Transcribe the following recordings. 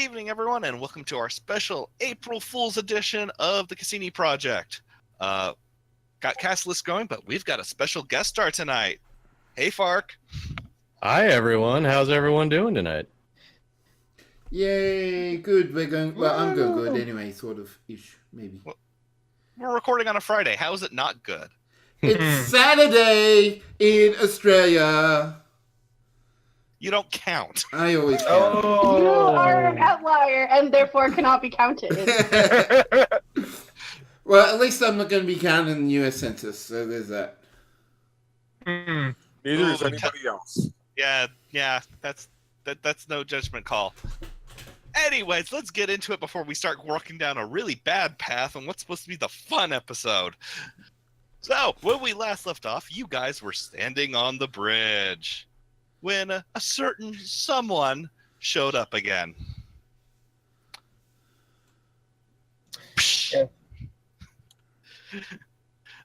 evening, everyone, and welcome to our special April Fool's edition of the Cassini Project. Got cast list going, but we've got a special guest star tonight. Hey, Fark. Hi, everyone. How's everyone doing tonight? Yay, good. We're going. Well, I'm going good anyway, sort of ish, maybe. Well, we're recording on a Friday. How is it not good? It's Saturday in Australia. You don't count. I always count. You are an outlier and therefore cannot be counted. Well, at least I'm not going to be counted in the US Census, so there's that. Neither is anybody else. Yeah, that's no judgment call. Anyways, let's get into it before we start walking down a really bad path on what's supposed to be the fun episode. So, when we last left off, you guys were standing on the bridge when a certain someone showed up again. Yeah.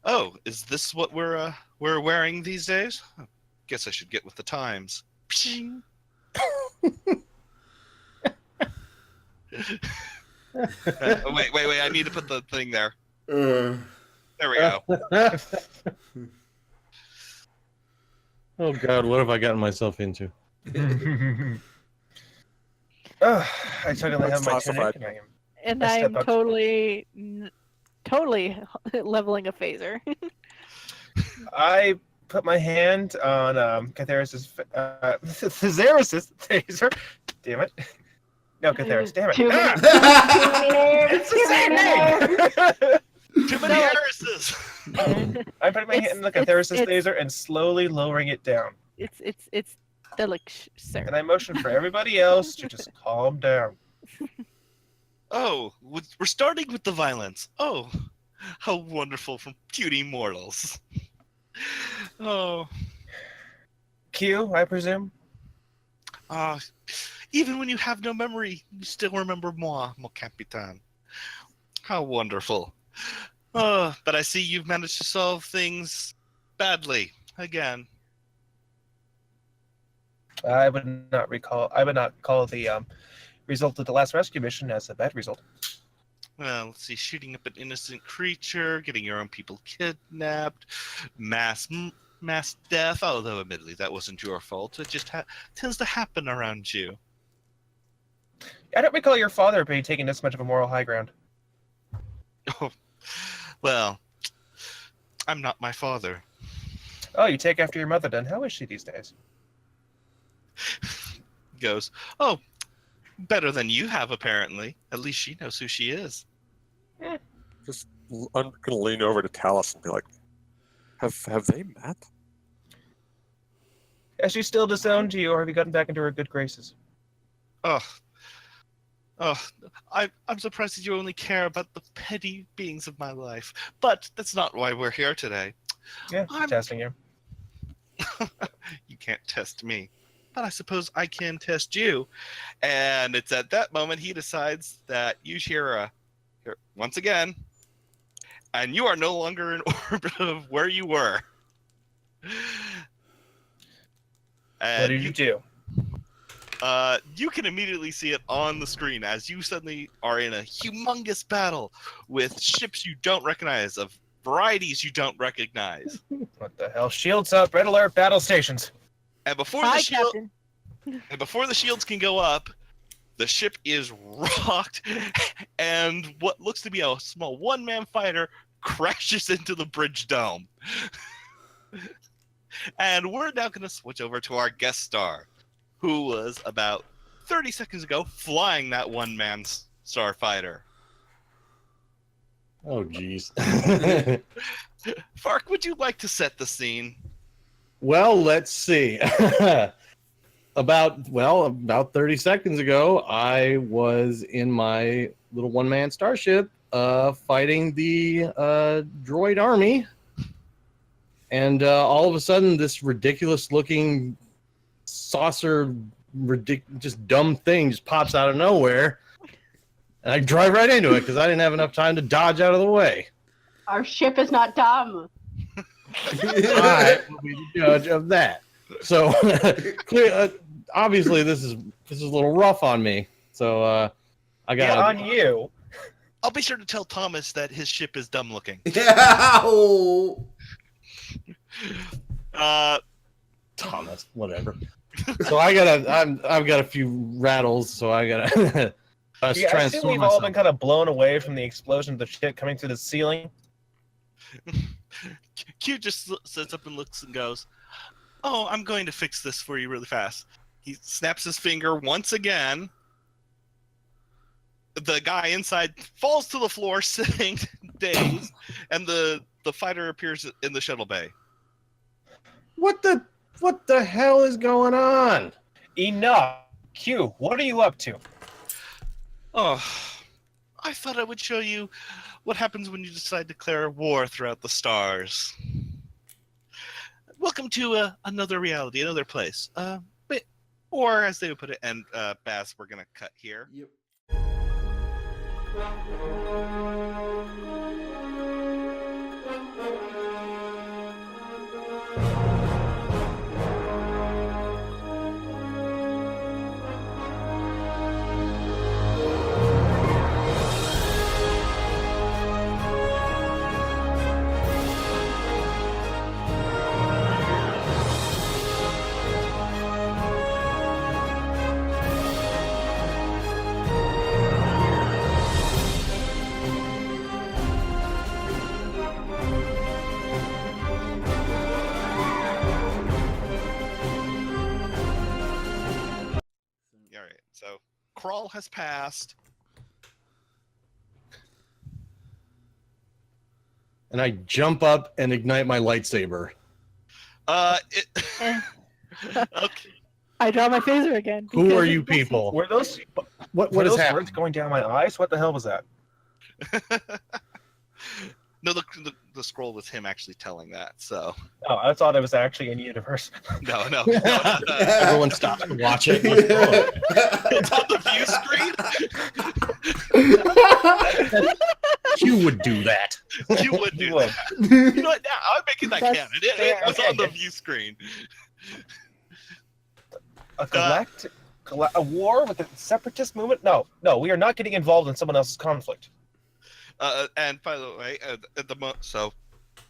Oh, is this what we're wearing these days? Guess I should get with the times. Wait! I need to put the thing there. There we go. Oh God, what have I gotten myself into? I totally have my tunic, And I step I'm up. totally leveling a phaser. I put my hand on Catharis's Thesaurus's taser. Damn it! No, Catharis. Damn it! Too many, It's the same name. Too many Harrises. I'm putting my hand in the Catharis's taser and slowly lowering it down. It's delicious, sir. And I motion for everybody else to just calm down. Oh, we're starting with the violence. Oh, how wonderful from puny mortals. Oh. Q, I presume. Even when you have no memory, you still remember moi, mon capitaine. How wonderful. But I see you've managed to solve things badly again. I would not call the result of the last rescue mission as a bad result. Well, let's see, shooting up an innocent creature, getting your own people kidnapped, mass death, although admittedly that wasn't your fault. It just tends to happen around you. I don't recall your father being taking this much of a moral high ground. Oh, well, I'm not my father. Oh, you take after your mother then. How is she these days? Goes, oh, better than you have, apparently. At least she knows who she is. Just I'm gonna lean over to Talus and be like, "Have they met?" Has she still disowned you, or have you gotten back into her good graces? I'm surprised that you only care about the petty beings of my life. But that's not why we're here today. Yeah, I'm testing you. You can't test me. But I suppose I can test you. And it's at that moment he decides that you hear once again, and you are no longer in orbit of where you were. And What did you do? You can immediately see it on the screen as you suddenly are in a humongous battle with ships you don't recognize, of varieties you don't recognize. What the hell? Shields up, red alert, battle stations. And before Hi, the shield, Captain. and before the shields can go up, the ship is rocked, and what looks to be a small one-man fighter crashes into the bridge dome. And we're now going to switch over to our guest star, who was about 30 seconds ago flying that one-man starfighter. Oh, geez. Fark, would you like to set the scene? Well, let's see. About 30 seconds ago, I was in my little one-man starship fighting the droid army. And all of a sudden, this ridiculous-looking saucer, just dumb thing just pops out of nowhere. And I drive right into it because I didn't have enough time to dodge out of the way. Our ship is not dumb. I will be the judge of that. So, obviously, this is a little rough on me. So I Yeah, got on you. I'll be sure to tell Thomas that his ship is dumb looking. Oh. Thomas, whatever. So I've got a few rattles, so I gotta Yeah, I assume transform we've all myself. been kind of blown away from the explosion of the ship coming through the ceiling. Q just sits up and looks and goes, "Oh, I'm going to fix this for you really fast." He snaps his finger once again. The guy inside falls to the floor, sitting dazed, and the fighter appears in the shuttle bay. What the hell is going on? Enough. Q, what are you up to? Oh, I thought I would show you what happens when you decide to declare war throughout the stars. Welcome to another reality, another place. Or as they would put it, and Bass, we're gonna cut here. Yep. All right, so crawl has passed. And I jump up and ignite my lightsaber. Okay. I draw my phaser again. Who because are you it's messy. people? Were those What were is those happening? words going down my eyes? What the hell was that? No, the scroll was him actually telling that. So Oh, I thought it was actually in universe. no. Everyone stops to watch it. It's on the view screen. You would do that. You would do You would. that. You know what? Now I'm making that That's canon. It fair. was Okay. on the view screen. A galactic, a war with the separatist movement? No, we are not getting involved in someone else's conflict. And by the way, so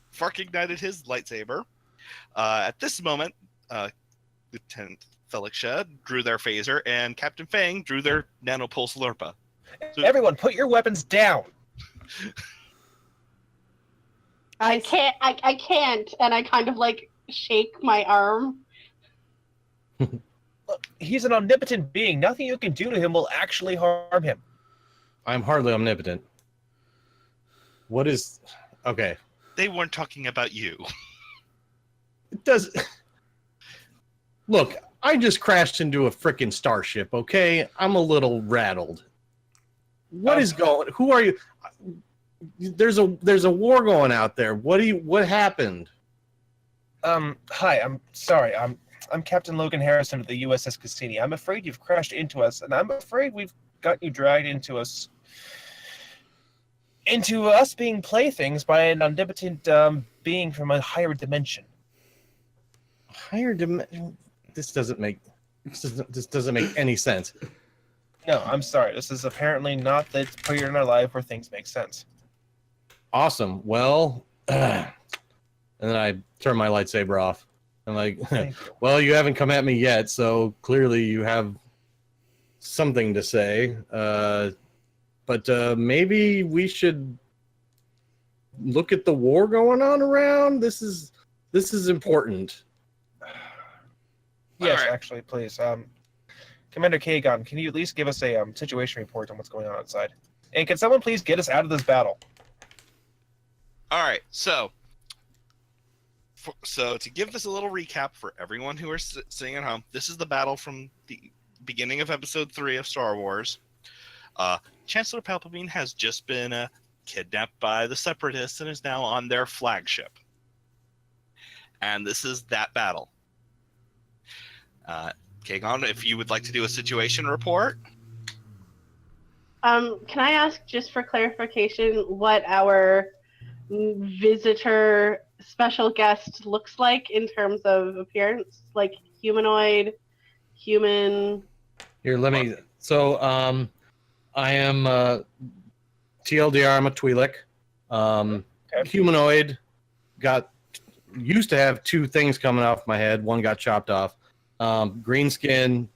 Fark ignited his lightsaber. At this moment, Lieutenant Felicia drew their phaser, and Captain Fang drew their nanopulse Lurpa. So- Everyone, put your weapons down. I can't, and I kind of like shake my arm. Look, he's an omnipotent being. Nothing you can do to him will actually harm him. I'm hardly omnipotent. What is... Okay. They weren't talking about you. It does... Look, I just crashed into a frickin' starship, okay? I'm a little rattled. What is going... Who are you... There's a war going out there. What happened? Hi, I'm sorry. I'm Captain Logan Harrison of the USS Cassini. I'm afraid you've crashed into us, and I'm afraid we've got you dragged into us being playthings by an omnipotent being from a higher dimension. Higher dimension... This doesn't make any sense. No, I'm sorry. This is apparently not the period in our life where things make sense. Awesome. Well, and then I turn my lightsaber off. I'm like, Thank you. well, you haven't come at me yet, so clearly you have something to say. But maybe we should look at the war going on around. This is important. Yes, Alright. actually, please. Commander Kagan, can you at least give us a situation report on what's going on outside? And can someone please get us out of this battle? All right, so to give this a little recap for everyone who are sitting at home, this is the battle from the beginning of Episode 3 of Star Wars. Chancellor Palpatine has just been kidnapped by the Separatists and is now on their flagship. And this is that battle. Kagan, if you would like to do a situation report. Can I ask, just for clarification, what our visitor special guest looks like in terms of appearance? Like humanoid, human? Here, let me So, I am TLDR. I'm a Twi'lek. Okay. Humanoid. Used to have two things coming off my head. One got chopped off. Green skin,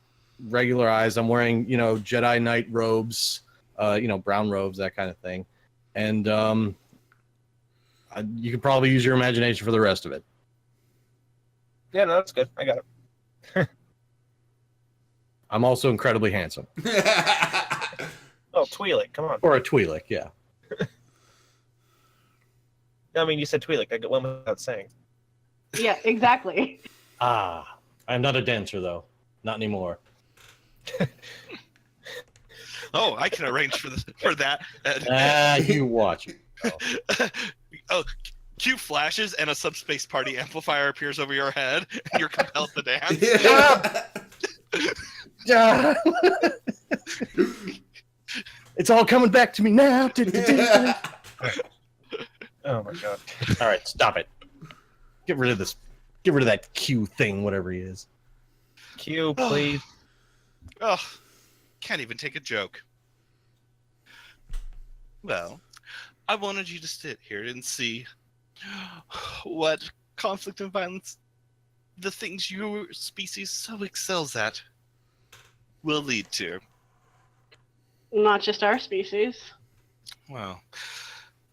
regular eyes. I'm wearing, Jedi Knight robes, brown robes, that kind of thing. And you could probably use your imagination for the rest of it. Yeah, no, that's good. I got it. I'm also incredibly handsome. Oh, Twi'lek, come on. Or a Twi'lek, yeah. I mean, you said Twi'lek. I got one without saying. Yeah, exactly. I'm not a dancer, though. Not anymore. Oh, I can arrange for that. You watch it. Oh, cue flashes and a subspace party amplifier appears over your head, and you're compelled to dance. Yeah. It's all coming back to me now. Oh my god. All right, stop it. Get rid of this. Get rid of that Q thing, whatever he is. Q, please. Oh, can't even take a joke. Well, I wanted you to sit here and see what conflict and violence, the things your species so excels at, will lead to. Not just our species. Well,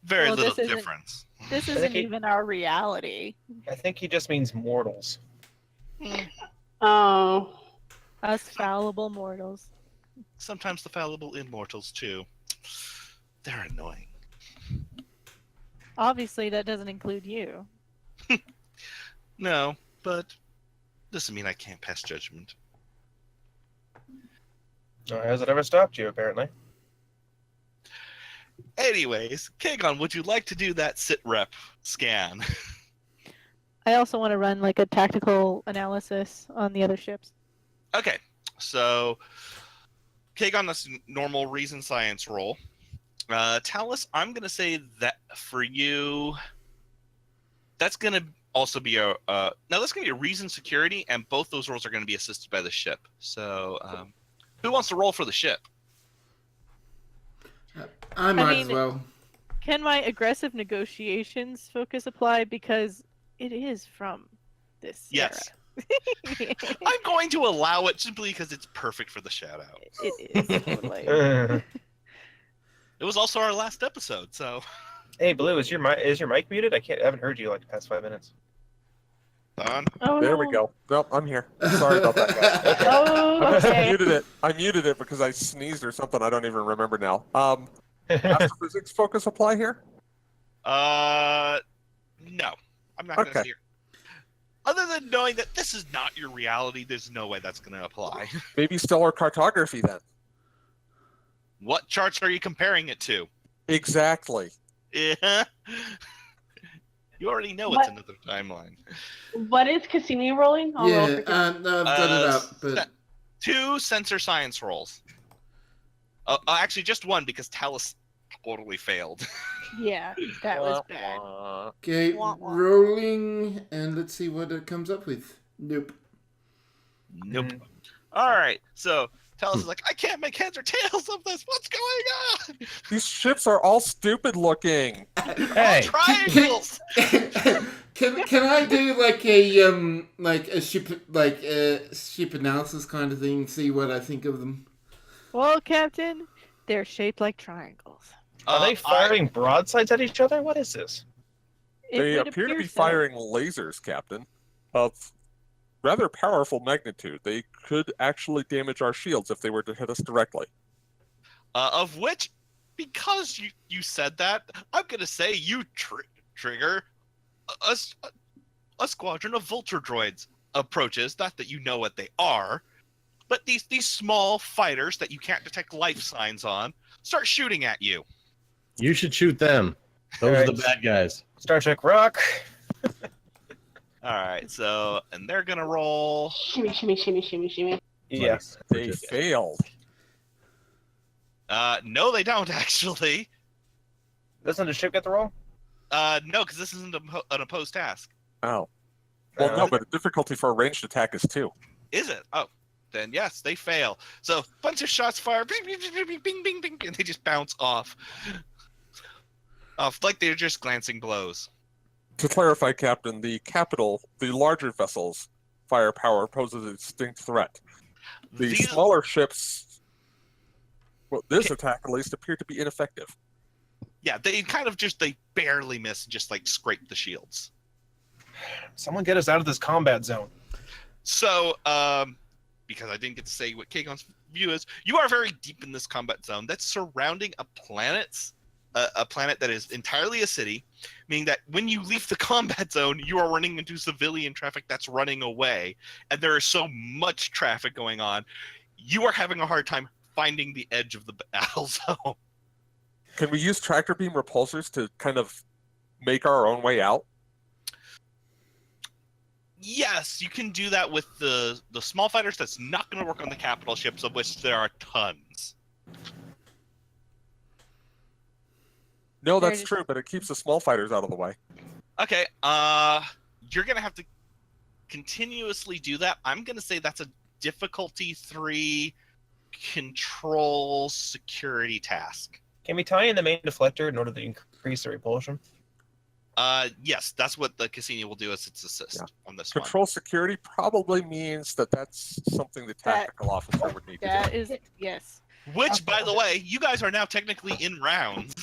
very Well, little this isn't- difference. This isn't even our reality. I think he just means mortals. Oh. Us fallible mortals. Sometimes the fallible immortals, too. They're annoying. Obviously, that doesn't include you. No, but doesn't mean I can't pass judgment. Or has it ever stopped you, apparently? Anyways, Kagon, would you like to do that sit rep scan? I also want to run like a tactical analysis on the other ships. Okay, so Kagon, that's a normal reason science roll. Talus, I'm going to say that for you, that's going to also be a now that's going to be a reason security, and both those rolls are going to be assisted by the ship. So, who wants to roll for the ship? I might as mean- well. Can my aggressive negotiations focus apply? Because it is from this Yes. era. I'm going to allow it simply because it's perfect for the shout out. It is totally. It was also our last episode, so Hey, Blue, is your mic muted? I haven't heard you like the past 5 minutes. on. Oh, There we no. go. Nope, I'm here. Sorry about that, guys. Oh, I okay. muted it. I muted it because I sneezed or something. I don't even remember now. Astrophysics focus apply here? No, I'm not going to Okay. say it. Other than knowing that this is not your reality, there's no way that's going to apply. Maybe stellar cartography then. What charts are you comparing it to? Exactly. Yeah. You already know it's What? another timeline. What is Cassini rolling? I'll roll Yeah, for Cassini. no, I've got it up, but 2 sensor science rolls. Actually, just one because Talus totally failed. Yeah, that was bad. okay, Wah, wah. rolling, and let's see what it comes up with. Nope. Nope. All right, so Talus is like, I can't make heads or tails of this. What's going on? These ships are all stupid looking. Hey, Triangles. Can I do like a ship analysis kind of thing? See what I think of them. Well, Captain, they're shaped like triangles. are they firing broadsides at each other? What is this? It They would appear to be so. firing lasers, Captain, of rather powerful magnitude. They could actually damage our shields if they were to hit us directly. Of which, because you said that, I'm gonna say you trigger a squadron of vulture droids approaches. Not that you know what they are, but these small fighters that you can't detect life signs on start shooting at you. You should shoot them. Those are the Alright. bad guys. Star Trek Rock. All right, so and they're gonna roll. Shimmy, shimmy, shimmy, shimmy, shimmy. Yes. They failed. No, they don't actually. Doesn't the ship get the roll? No, because this isn't an opposed task. Oh. Well, no, but the difficulty for a ranged attack is 2. Is it? Oh, then yes, they fail. So bunch of shots fire, bing, bing, bing, bing, bing, bing, bing, and they just bounce off like they're just glancing blows. To clarify, Captain, the larger vessels' firepower poses a distinct threat. The These- smaller ships, well, this attack at least, appear to be ineffective. Yeah, they kind of just, they barely miss, and just like scrape the shields. Someone get us out of this combat zone. So, because I didn't get to say what Kagon's view is, you are very deep in this combat zone that's surrounding a planet that is entirely a city, meaning that when you leave the combat zone, you are running into civilian traffic that's running away, and there is so much traffic going on, you are having a hard time finding the edge of the battle zone. Can we use tractor beam repulsors to kind of make our own way out? Yes, you can do that with the small fighters. That's not going to work on the capital ships, of which there are tons. No, They're that's just- true, but it keeps the small fighters out of the way. Okay, you're going to have to continuously do that. I'm going to say that's a difficulty 3 control security task. Can we tie in the main deflector in order to increase the repulsion? Yes, that's what the Cassini will do as its assist on this one. Control security probably means that's something the tactical officer would need to That do. is yes. Which, by the way, you guys are now technically in rounds.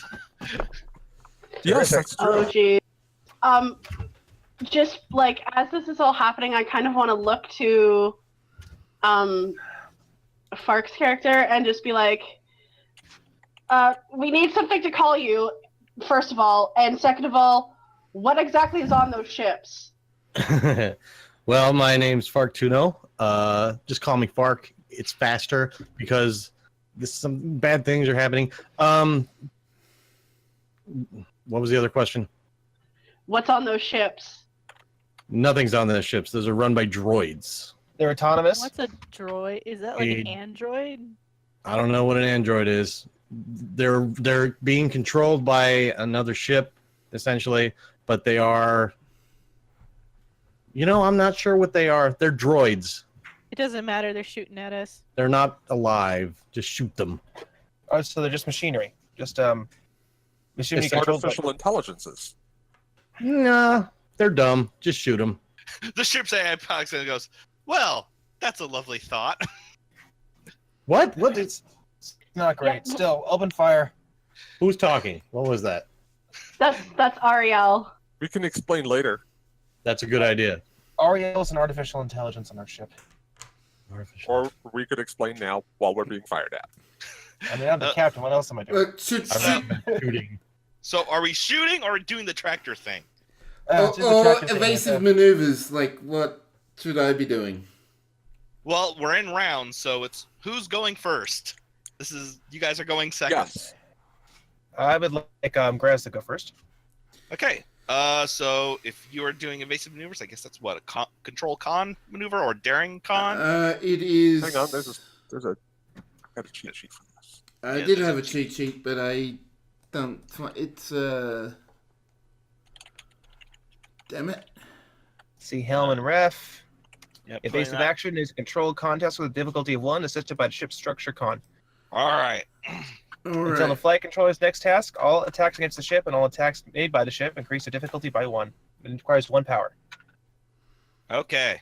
Yes, that's true. Oh, geez. Just like as this is all happening, I kind of want to look to, Fark's character and just be like, we need something to call you, first of all, and second of all, what exactly is on those ships? Well, my name's Fark Tuno. Just call me Fark. It's faster because some bad things are happening. What was the other question? What's on those ships? Nothing's on those ships. Those are run by droids. They're autonomous. What's a droid? Is that like an A- android? I don't know what an android is. They're being controlled by another ship, essentially, but they are. I'm not sure what they are. They're droids. It doesn't matter. They're shooting at us. They're not alive. Just shoot them. Oh, so they're just machinery. Just machinery It's controlled by... Artificial intelligences. Nah, they're dumb. Just shoot them. The ship's AI pops and goes, well, that's a lovely thought. What? What is? Not great. Yeah. Still, open fire. Who's talking? What was that? That's Ariel. We can explain later. That's a good idea. Ariel's an artificial intelligence on our ship. Or we could explain now while we're being fired at. I mean, I'm the captain. What else am I doing? Should Shooting. So are we shooting or doing the tractor thing? Just the or tractor thing, evasive yeah. maneuvers? Like, what should I be doing? Well, we're in rounds, so it's who's going first. You guys are going second. Yes. I would like Graz to go first. Okay. So if you are doing evasive maneuvers, I guess that's what, a control con maneuver or daring con? It is. Hang on, there's a I got a cheat sheet for this. I Yeah, did there's have a a cheat sheet, but I don't. It's Damn it! See helm and ref. Yep, Evasive action is a controlled contest with a difficulty of 1, assisted by the ship's structure con. All right. All Until the right. flight controller's next task, all attacks against the ship and all attacks made by the ship increase the difficulty by 1. It requires 1 power. Okay.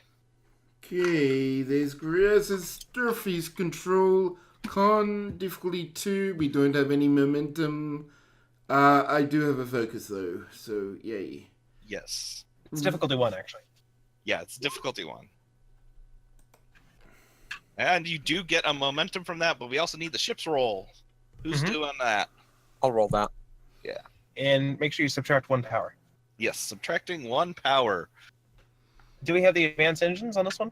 Okay, there's Graz's Durfee's control con difficulty 2. We don't have any momentum. I do have a focus though, so yay. Yes. It's difficulty 1, actually. Yeah, it's difficulty 1. And you do get a momentum from that, but we also need the ship's roll. Who's Mhm. doing that? I'll roll that. And make sure you subtract 1 power. Yes, subtracting 1 power. Do we have the advanced engines on this one?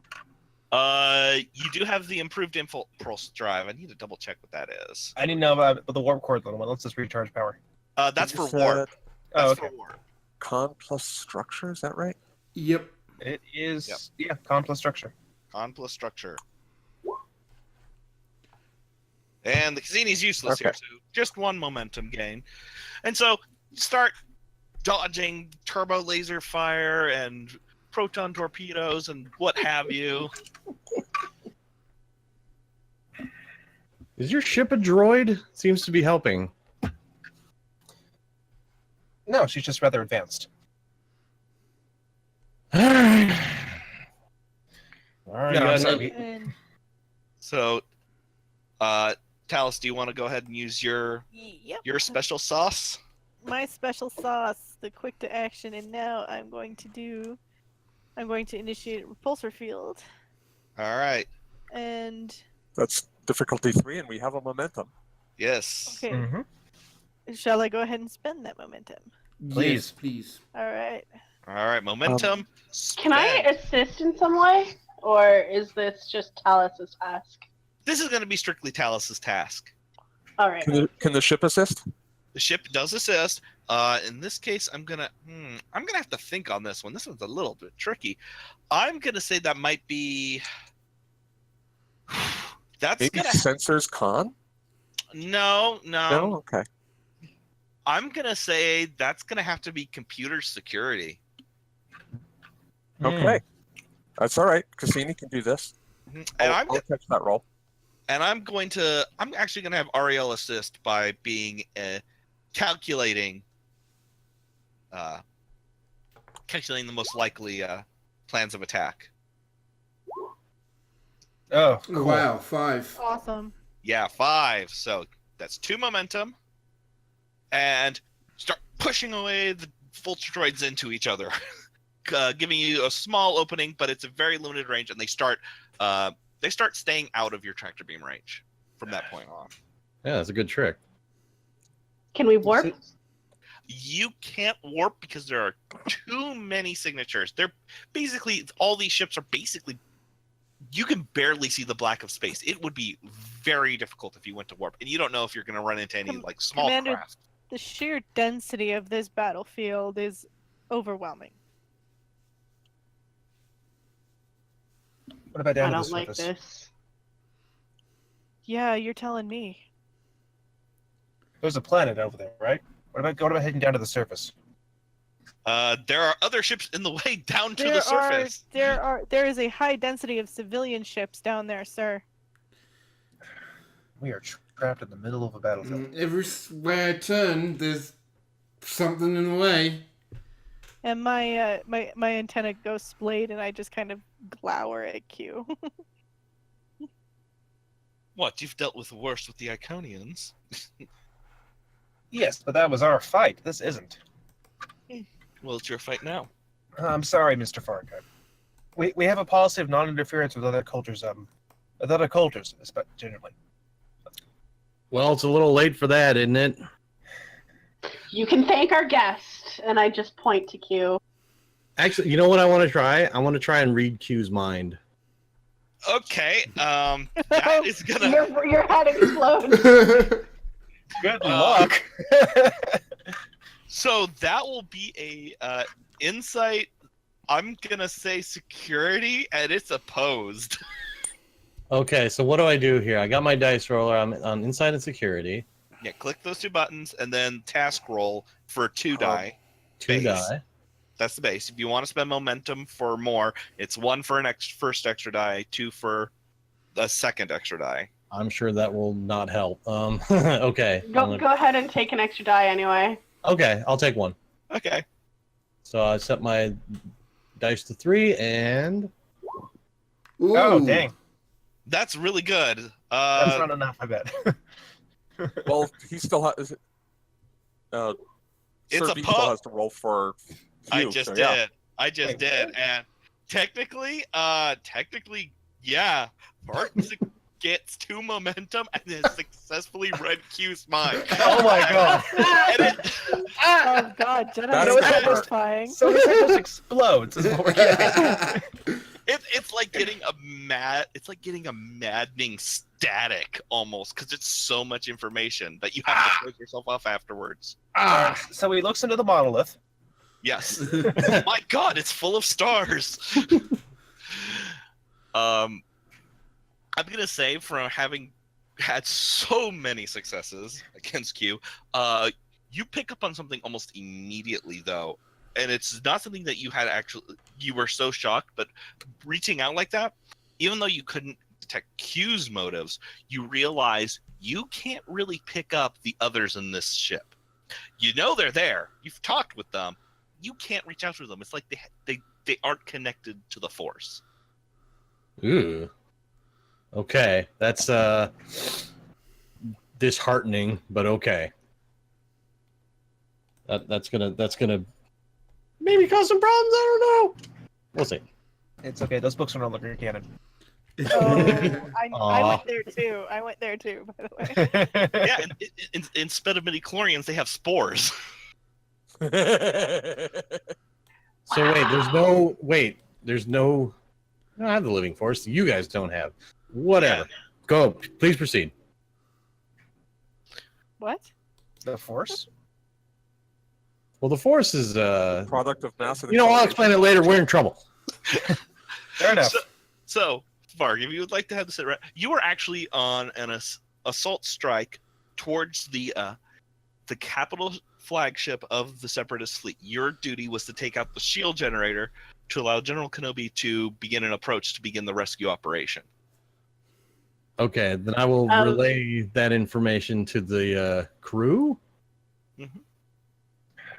You do have the improved impulse drive. I need to double check what that is. I didn't know about the warp core one. Let's just recharge power. That's You for said warp. That's Oh, okay. for warp. Con plus structure, is that right? Yep. It is, Yep. yeah, con plus structure. Con plus structure. And the Cassini's useless here, Okay. so just 1 momentum gain. And so you start dodging turbo laser fire and proton torpedoes and what have you. Is your ship a droid? Seems to be helping. No, she's just rather advanced. All right, No, you I'm got sorry. And So, Talus, do you want to go ahead and use your yep, special sauce? my special sauce, the quick to action, and now I'm going to initiate repulsor field, All right. and That's difficulty 3, and we have a momentum. Yes. okay, Mm-hmm. shall I go ahead and spend that momentum? Please. Yes, please. All right. All right. Momentum. Can I spend. assist in some way? Or is this just Talus's task? This is going to be strictly Talus's task. Alright. Can the ship assist? The ship does assist. In this case, I'm gonna have to think on this one. This one's a little bit tricky. I'm gonna say that might be. That's Maybe gonna sensors con? no. No? Okay. I'm gonna say that's gonna have to be computer security. Okay. That's all right. Cassini can do this. And I'll catch that roll. I'm actually gonna have Ariel assist by being calculating the most likely plans of attack. Oh, cool. Wow, 5. Awesome. Yeah, 5. So that's 2 momentum, and start pushing away the vulture droids into each other, giving you a small opening, but it's a very limited range, and they start staying out of your tractor beam range from that point on. Yeah, that's a good trick. Can we warp? You can't warp because there are too many signatures. They're basically all these ships are basically. You can barely see the black of space. It would be very difficult if you went to warp, and you don't know if you're going to run into any like small Commander- craft. The sheer density of this battlefield is overwhelming. What about I down to don't the like surface? this. Yeah, you're telling me. There's a planet over there, right? What about heading down to the surface? There are other ships in the way down to the surface. There is a high density of civilian ships down there, sir. We are trapped in the middle of a battlefield. Everywhere I turn, there's something in the way. And my antenna goes splayed, and I just kind of glower at Q. What? You've dealt with worse with the Iconians. Yes, but that was our fight. This isn't. Well, it's your fight now. I'm sorry, Mr. Farka. We have a policy of non-interference with other cultures. Generally. Well, it's a little late for that, isn't it? You can thank our guest, and I just point to Q. Actually, you know what I want to try? I want to try and read Q's mind. Okay. That is gonna. Your head explodes. Good luck. So that will be a insight. I'm gonna say security, and it's opposed. Okay, so what do I do here? I got my dice roller. I'm on inside and security. Yeah, click those 2 buttons, and then task roll for 2 die. 2 Base. die. That's the base. If you want to spend momentum for more, it's 1 for an first extra die, 2 for the second extra die. I'm sure that will not help. Okay. Go ahead and take an extra die anyway. Okay, I'll take 1. Okay. So I set my dice to 3 and Ooh. Oh, dang. That's really good. That's not enough, I bet. Well, he still has. It's Sir a B pub. still has to roll for. I Q, just so did. yeah. I just Wait, did. what? And technically, yeah. Barton gets 2 momentum and has successfully read Q's mind. Oh my god. And it, Oh god, Jedi That's is clever. satisfying. So his head just explodes. Is what we're getting. it's like getting a maddening static almost, because it's so much information that you have to break yourself off afterwards. So he looks into the monolith. Yes. My God, it's full of stars. I'm gonna say, from having had so many successes against Q, you pick up on something almost immediately, though, and it's not something that you had you were so shocked, but reaching out like that, even though you couldn't detect Q's motives, you realize you can't really pick up the others in this ship. You know they're there. You've talked with them. You can't reach out to them. It's like they aren't connected to the Force. Ooh. Okay, that's disheartening, but okay. That's gonna maybe cause some problems. I don't know. We'll see. It's okay. Those books are no longer canon. Oh, I Aw. went there too. I went there too, by the way. Yeah, instead of midichlorians, they have spores. So there's no. I don't have the living force. You guys don't have. Whatever. Yeah. Go. Please proceed. What? The Force? Well, the force is. Product of mass and You know, I'll explain it later. We're in trouble. Fair enough. So, Varg, if you would like to have this right, you were actually on an assault strike towards the capital flagship of the Separatist fleet. Your duty was to take out the shield generator to allow General Kenobi to begin an approach to begin the rescue operation. Okay, then I will relay that information to the crew.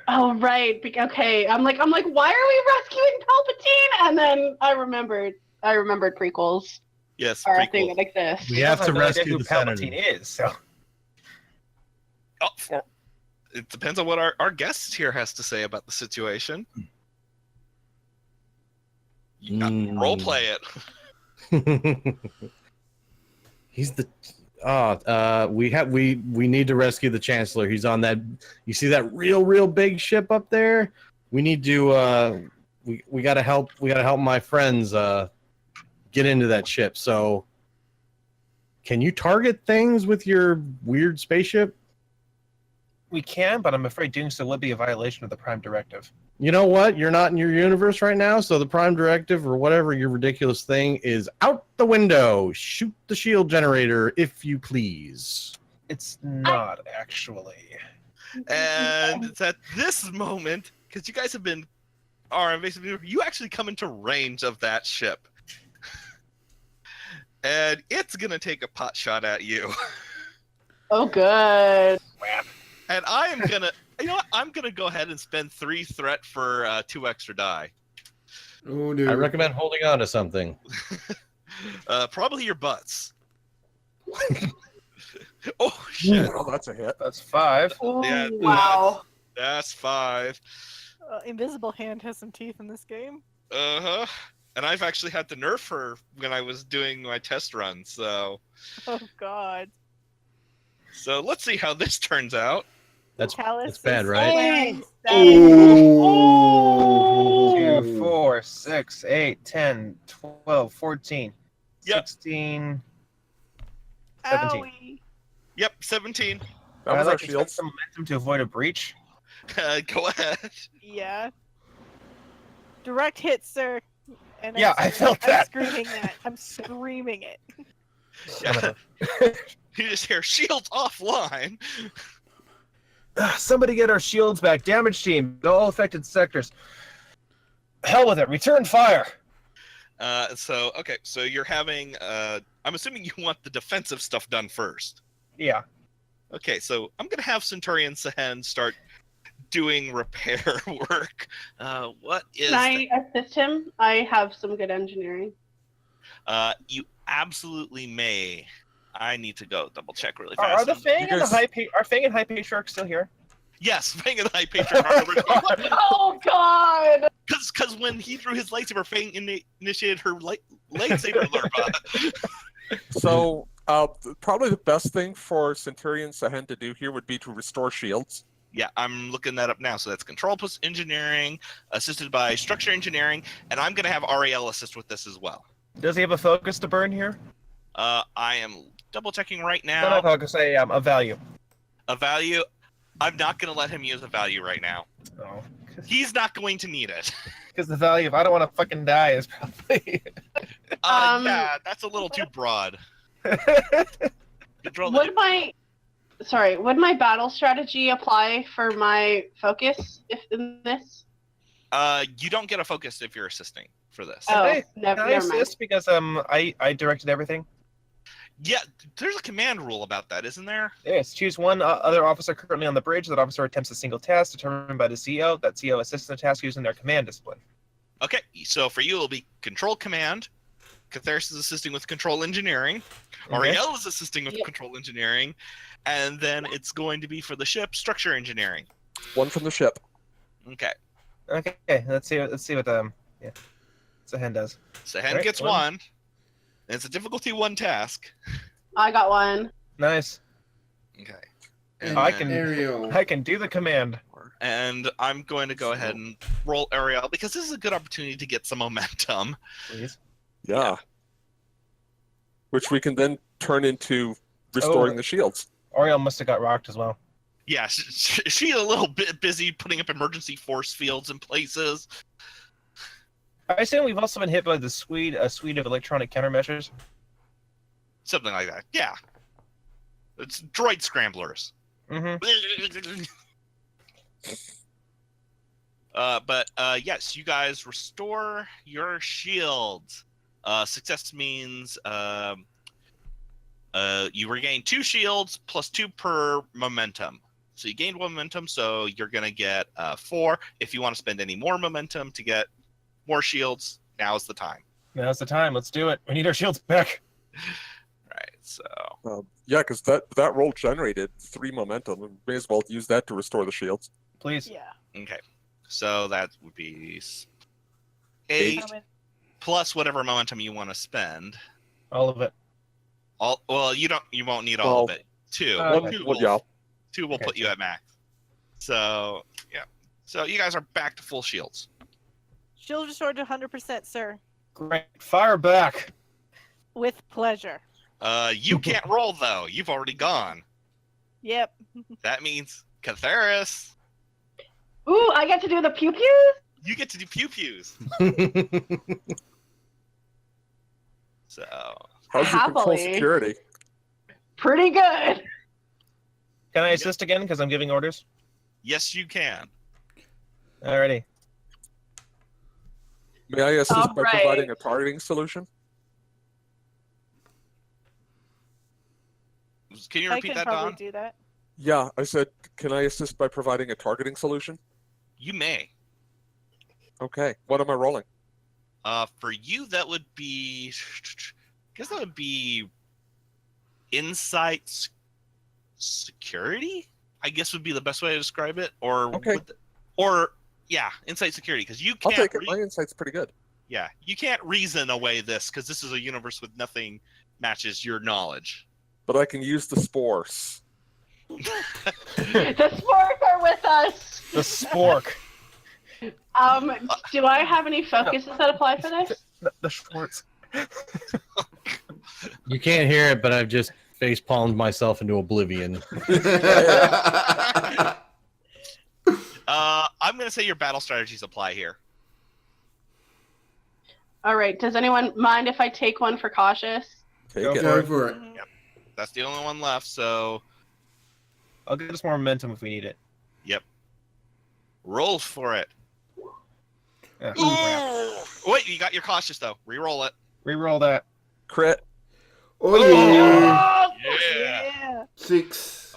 Oh right. Okay. I'm like, why are we rescuing Palpatine? And then I remembered prequels Yes, are a thing prequel. that exists. We have to no idea rescue who the Palpatine senator. is. So It depends on what our guest here has to say about the situation. You got to role play it. He's the. We need to rescue the Chancellor. He's on that. You see that real big ship up there? We need to. We gotta help. We gotta help my friends. Get into that ship. So, can you target things with your weird spaceship? we can, but I'm afraid doing so would be a violation of the Prime Directive. You know what? You're not in your universe right now, so the Prime Directive or whatever your ridiculous thing is out the window. Shoot the shield generator, if you please. It's not actually. And it's at this moment, because you guys have been, basically, you actually come into range of that ship. And it's going to take a pot shot at you. Oh, good. And I am going to, you know what? I'm going to go ahead and spend 3 threat for 2 extra die. Oh no. I recommend holding on to something. Probably your butts. Oh, shit. Oh, that's a hit. That's 5. Oh, Yeah, wow. That's 5. Invisible Hand has some teeth in this game. Uh-huh. And I've actually had to nerf her when I was doing my test run, so... Oh, God. So let's see how this turns out. That's Callus bad, is right? playing Oh. 2, 4, 6, 8, 10, 12, 14, Yep. 16, 17. Owie. Yep, 17. That I'd was like our to spend shields. some momentum to avoid a breach. Go ahead. Yeah. Direct hit, sir. And Yeah, I felt that. I'm screaming that. I'm screaming it. Yeah. You just hear shields offline. Somebody get our shields back. Damage team, all affected sectors. Hell with it. Return fire. So you're having, I'm assuming you want the defensive stuff done first. Yeah. Okay, so I'm going to have Centurion Sahen start doing repair work. What is... Can I assist him? I have some good engineering. You absolutely may. I need to go double check really Are fast. the Fang and the Because- are Fang and High Patriarch still here? Yes, Fang and High Patriarch are original. Oh, God! Because when he threw his lightsaber, Fang initiated her lightsaber larva. So, probably the best thing for Centurion Sahen to do here would be to restore shields. Yeah, I'm looking that up now. So that's control plus engineering, assisted by structure engineering, and I'm going to have Ariel assist with this as well. Does he have a focus to burn here? I am double checking right No, now. not focus. A value. A value. I'm not going to let him use a value right now. Oh, He's not going to need it. because the value of I don't want to fucking die is probably. Yeah, that's a little too broad. Control the- Would my battle strategy apply for my focus if in this? You don't get a focus if you're assisting for this. Oh, Can never I mind. assist because I directed everything? Yeah, there's a command rule about that, isn't there? Yes, choose one other officer currently on the bridge. That officer attempts a single task determined by the CEO. That CEO assists in the task using their command discipline. Okay, so for you, it'll be control command. Catharis is assisting with control engineering. Okay. Ariel is assisting with control engineering. And then it's going to be for the ship, structure engineering. One from the ship. Okay, Okay, let's see what Sahen does. so Hen Right, gets one. one. And it's a difficulty 1 task. I got one. Nice. Okay. And I can- Ariel. I can do the command. And I'm going to go ahead and roll Ariel because this is a good opportunity to get some momentum. Please. Yeah. Which we can then turn into restoring the shields. Oriel must have got rocked as well. Yeah, she's a little bit busy putting up emergency force fields in places. I assume we've also been hit by a suite of electronic countermeasures. Something like that. Yeah. It's droid scramblers. Mm-hmm. But yes, you guys restore your shields. Success means you regain 2 shields plus 2 per momentum. So you gained 1 momentum, so you're gonna get 4. If you want to spend any more momentum to get more shields, now's the time. Now's the time. Let's do it. We need our shields back. Right. So Yeah, because that roll generated 3 momentum. We may as well use that to restore the shields. Please. Yeah. okay. So that would be 8 plus whatever momentum you want to spend. All of it. Well, you won't need all of it. 2. Okay. Two Well, will, yeah. 2 will Okay, put you at max. So yeah. So you guys are back to full shields. Shield restored to 100%, sir. Great. Fire back. With pleasure. You can't roll though. You've already gone. Yep. That means Catharis, Ooh, I get to do the pew pews? you get to do pew pews. So How's your control Happily. security? Pretty good. Can I assist again because I'm giving orders? yes, you can. Alrighty. May I assist by Alright. providing a targeting solution? Can you I repeat can that, probably Don? do that. Yeah, I said, can I assist by providing a targeting solution? You may. Okay, what am I rolling? For you, that would be. I guess that would be insight security. I guess would be the best way to describe it. Or Okay. yeah, insight security because you I'll can't. take it. My insight's pretty good. Yeah, you can't reason away this because this is a universe with nothing matches your knowledge. But I can use the spores. The sports are with us. The spork. Do I have any focuses that apply for this? The Schwartz. You can't hear it, but I've just face palmed myself into oblivion. I'm gonna say your battle strategies apply here. All right. Does anyone mind if I take one for cautious? Take Go it. Go for it. Mhm. That's the only one left. So I'll get us more momentum if we need it. roll for it. Yeah. Ooh. Wait, you got your cautious though. Reroll it. Reroll that. Crit. Oh yeah. Yeah. 6.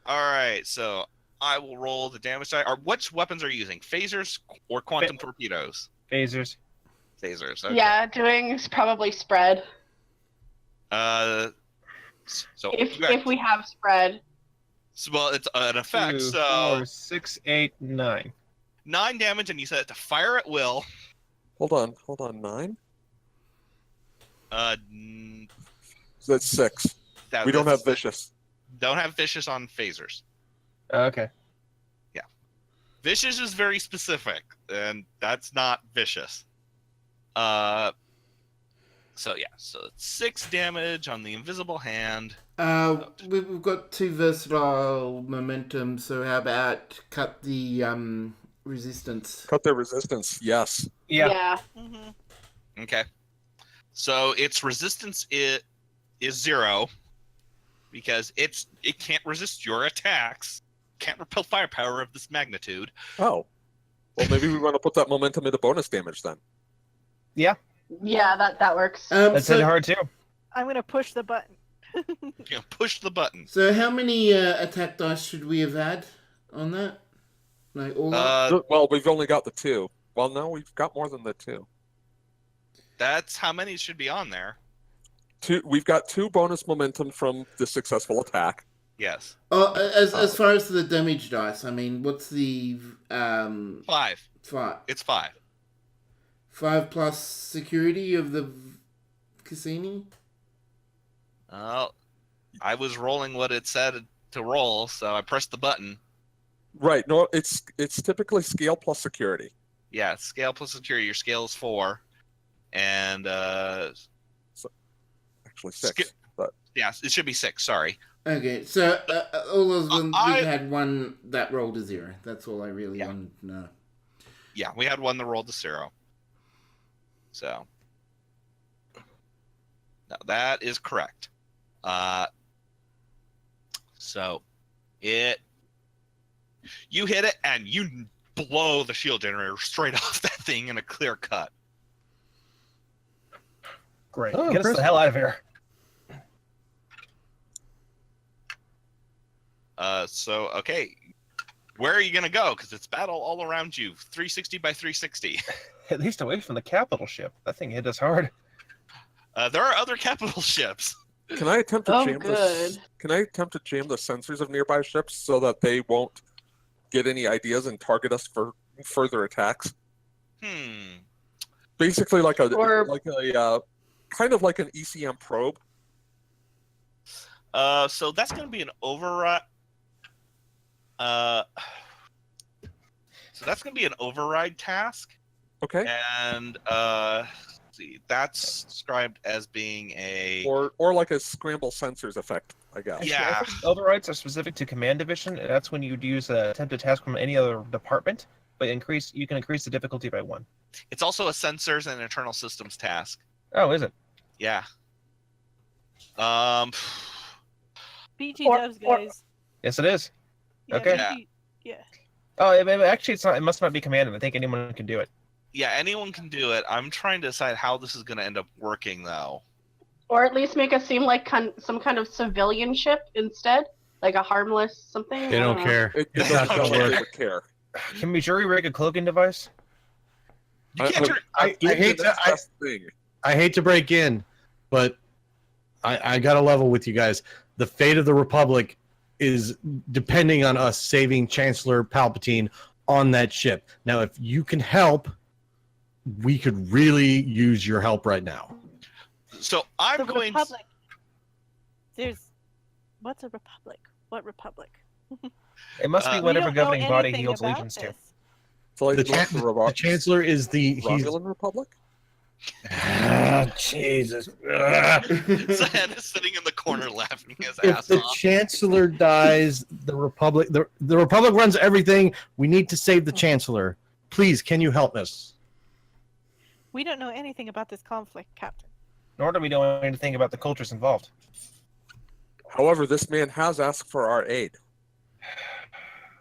All right. So I will roll the damage die. Or which weapons are you using? Phasers or quantum torpedoes? Phasers. Phasers. Okay. Yeah, doing probably spread. So If we have spread. well, it's an effect. 2, So 4, 6, 8, 9. 9 damage, and you set it to fire at will. Hold on. 9? N- So that's 6. that- We don't that's- have vicious. Don't have vicious on phasers. Okay. Vicious is very specific, and that's not vicious. So it's 6 damage on the invisible hand. We've got 2 versatile momentum, so how about cut the resistance? Cut their resistance. Yes. Yeah. Mhm. Okay. So its resistance is 0 because it can't resist your attacks. Can't repel firepower of this magnitude. Oh. Well, maybe we want to put that momentum into bonus damage then. Yeah, that works. That's hit So, hard too. I'm gonna push the button. Push the button. so how many attack dice should we have had on that? Like all up? Well, we've only got the 2. Well, no, we've got more than the 2. That's how many should be on there. We've got 2 bonus momentum from the successful attack. Yes. As far as the damage dice, I mean, what's the 5. 5? It's 5. 5 plus security of the Cassini? Oh, I was rolling what it said to roll, so I pressed the button. Right. No, it's typically scale plus security. Yeah, scale plus security. Your scale is 4, and Actually 6. But yeah, it should be 6. Sorry. Okay, so all those ones, I- we had one that rolled a 0. That's all I really wanted to know. Yeah, we had one that rolled to 0. So, no, that is correct. So, you hit it and you blow the shield generator straight off that thing in a clear cut. Great. Oh, Get us the impressive. hell out of here. So okay, where are you gonna go? Because it's battle all around you. 360 by 360. At least away from the capital ship. That thing hit us hard. There are other capital ships. can I attempt to Oh, jam good. Can I attempt to jam the sensors of nearby ships so that they won't get any ideas and target us for further attacks? Basically, like a kind of like an ECM probe. So that's gonna be an override. So that's gonna be an override task, Okay. and let's see, that's described as being a Or like a scramble sensors effect, I guess. Actually, Yeah. I think overrides are specific to command division, and that's when you'd use a attempted task from any other department, but you can increase the difficulty by 1. It's also a sensors and internal systems task. Oh, is it? Yeah. BG Or- dubs, guys. Yes, it is. Yeah, Okay. BG yeah. Oh, actually, it's not. It must not be commanded. I think anyone can do it. Yeah, anyone can do it. I'm trying to decide how this is going to end up working, though. Or at least make us seem like some kind of civilian ship instead, like a harmless something. They I don't know. care. It It's doesn't not sound gonna like work. they would care. Can we jury rig a cloaking device? You can't turn. I hate to That's the best thing. I hate to break in, but I got to level with you guys. The fate of the Republic is depending on us saving Chancellor Palpatine on that ship. Now, if you can help, we could really use your help right now. So I'm The going. Republic. What's a republic? What republic? It must be We whatever We don't know governing body he anything holds about allegiance to. this. So like The, the Chancellor is the Romulan Republic? Jesus. Zan is sitting in the corner laughing his If ass the off. Chancellor dies, the Republic runs everything. We need to save the Chancellor. Please, can you help us? We don't know anything about this conflict, Captain. Nor do we know anything about the cultures involved. However, this man has asked for our aid.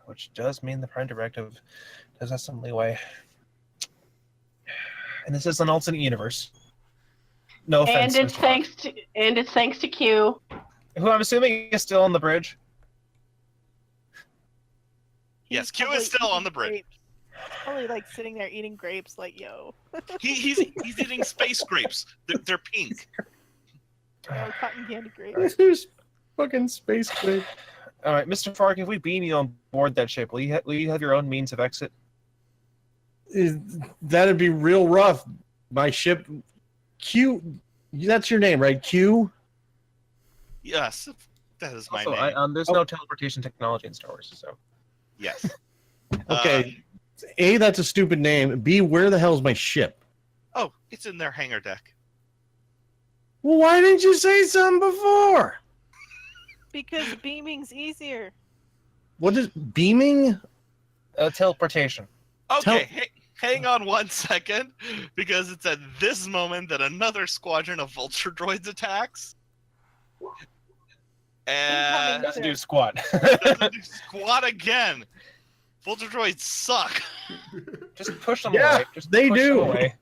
Which does mean the Prime Directive does have some leeway. And this is an alternate universe. No offense. And it's Mr. Hawk. thanks to Q. Who I'm assuming is still on the bridge. Yes, He's Q is probably still on eating the bridge. grapes. Probably like sitting there eating grapes, like yo. He's eating space grapes. They're pink. Oh, cotton candy grapes. There's fucking space grade. All right, Mr. Fark, if we beam you on board that ship, will you have your own means of exit? That'd be real rough. My ship, Q. That's your name, right? Q. Yes, that is my Also, name. there's no teleportation technology in Star Wars, so. Yes. Okay. A, that's a stupid name. B, where the hell is my ship? Oh, it's in their hangar deck. Well, why didn't you say something before? Because beaming's easier. What is beaming? Teleportation. Okay, hang on 1 second, because it's at this moment that another squadron of vulture droids attacks. And Incoming. Doesn't do squat. doesn't do squat again. Vulture droids suck. Just push them Yeah, away. Just they push do. them away.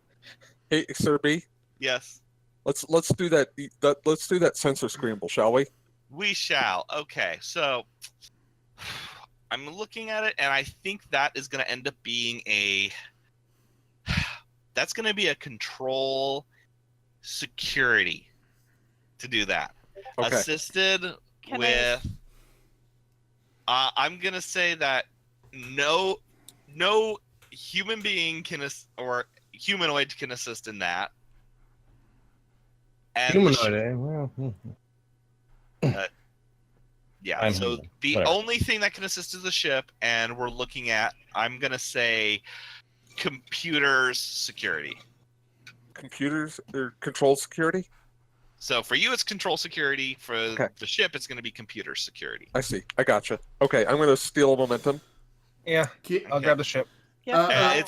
Hey, Sir B, Yes, let's do that. Let's do that sensor scramble, shall we? we shall. Okay, so I'm looking at it, and I think that is going to end up being that's going to be a control security to do that. Okay. Assisted Can with. I'm going to say that no human being or humanoid can assist in that. And the Humanoid, eh? Well, yeah, I'm so human. the Whatever. only thing that can assist is the ship, and we're looking at, I'm going to say, computers security. Computers or control security? So for you, it's control security. For Okay. the ship, it's going to be computer security. I see. I gotcha. Okay, I'm going to steal a momentum. Yeah, I'll Okay. grab the ship. Yep,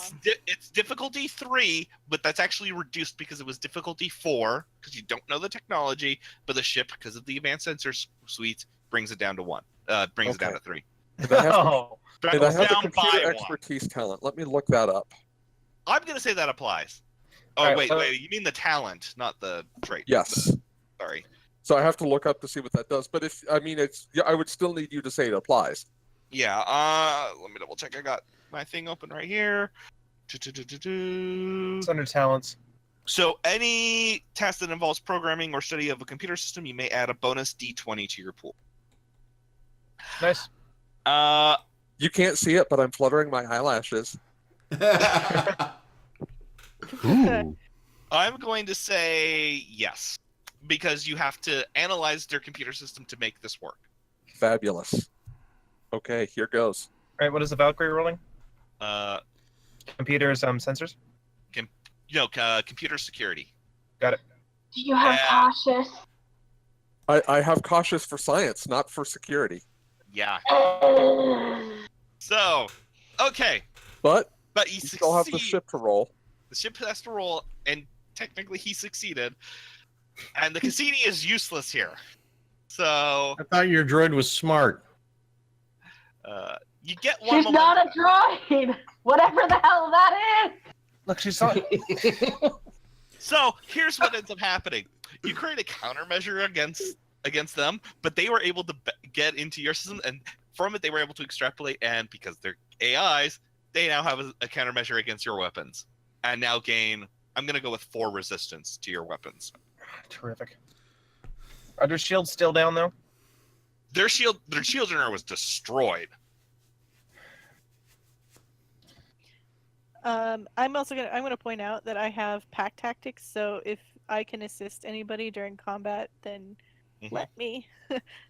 It's difficulty 3, but that's actually reduced because it was difficulty 4 because you don't know the technology, but the ship, because of the advanced sensor suite, brings it down to 1. Brings it down to 3. And I have, Oh, But and I it's have the down computer by 1. expertise talent. Let me look that up. I'm going to say that applies. Oh, Alright, wait, so- wait. You mean the talent, not the trait. Yes. Sorry. So I have to look up to see what that does. But I would still need you to say it applies. Yeah, let me double check. I got my thing open right here. it's under talents. So any task that involves programming or study of a computer system, you may add a bonus D20 to your pool. Nice. You can't see it, but I'm fluttering my eyelashes. Ooh. I'm going to say yes, because you have to analyze their computer system to make this work. Fabulous. Okay, here goes. All right, what is the Valkyrie rolling? Computer Sensors. security. Do you have Yeah. cautious? I have cautious for science, not for security. Yeah. So, okay, But but he you still have the succeed- ship to roll. The ship has to roll, and technically he succeeded. And the Cassini is useless here. So I thought your droid was smart. you get one. She's not a droid. Whatever the hell that is. Look, she saw. So here's what ends up happening: you create a countermeasure against them, but they were able to get into your system, and from it they were able to extrapolate. And because they're AIs, they now have a countermeasure against your weapons, and now gain. I'm gonna go with 4 resistance to your weapons. Terrific. Are their shields still down though? Their shield generator was destroyed. I'm gonna point out that I have pack tactics, so if I can assist anybody during combat, then Mhm. let me,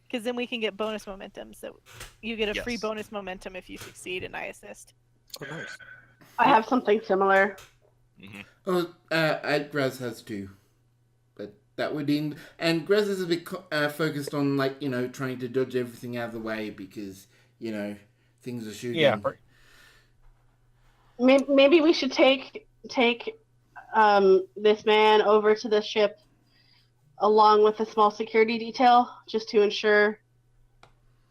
because then we can get bonus momentum. So you get a free Yes. bonus momentum if you succeed and I assist. Oh, nice. I have something similar. Graz has 2. But that would end. And Graz is a bit focused on, trying to dodge everything out of the way because, things are shooting. Yeah. Maybe we should take this man over to the ship along with a small security detail just to ensure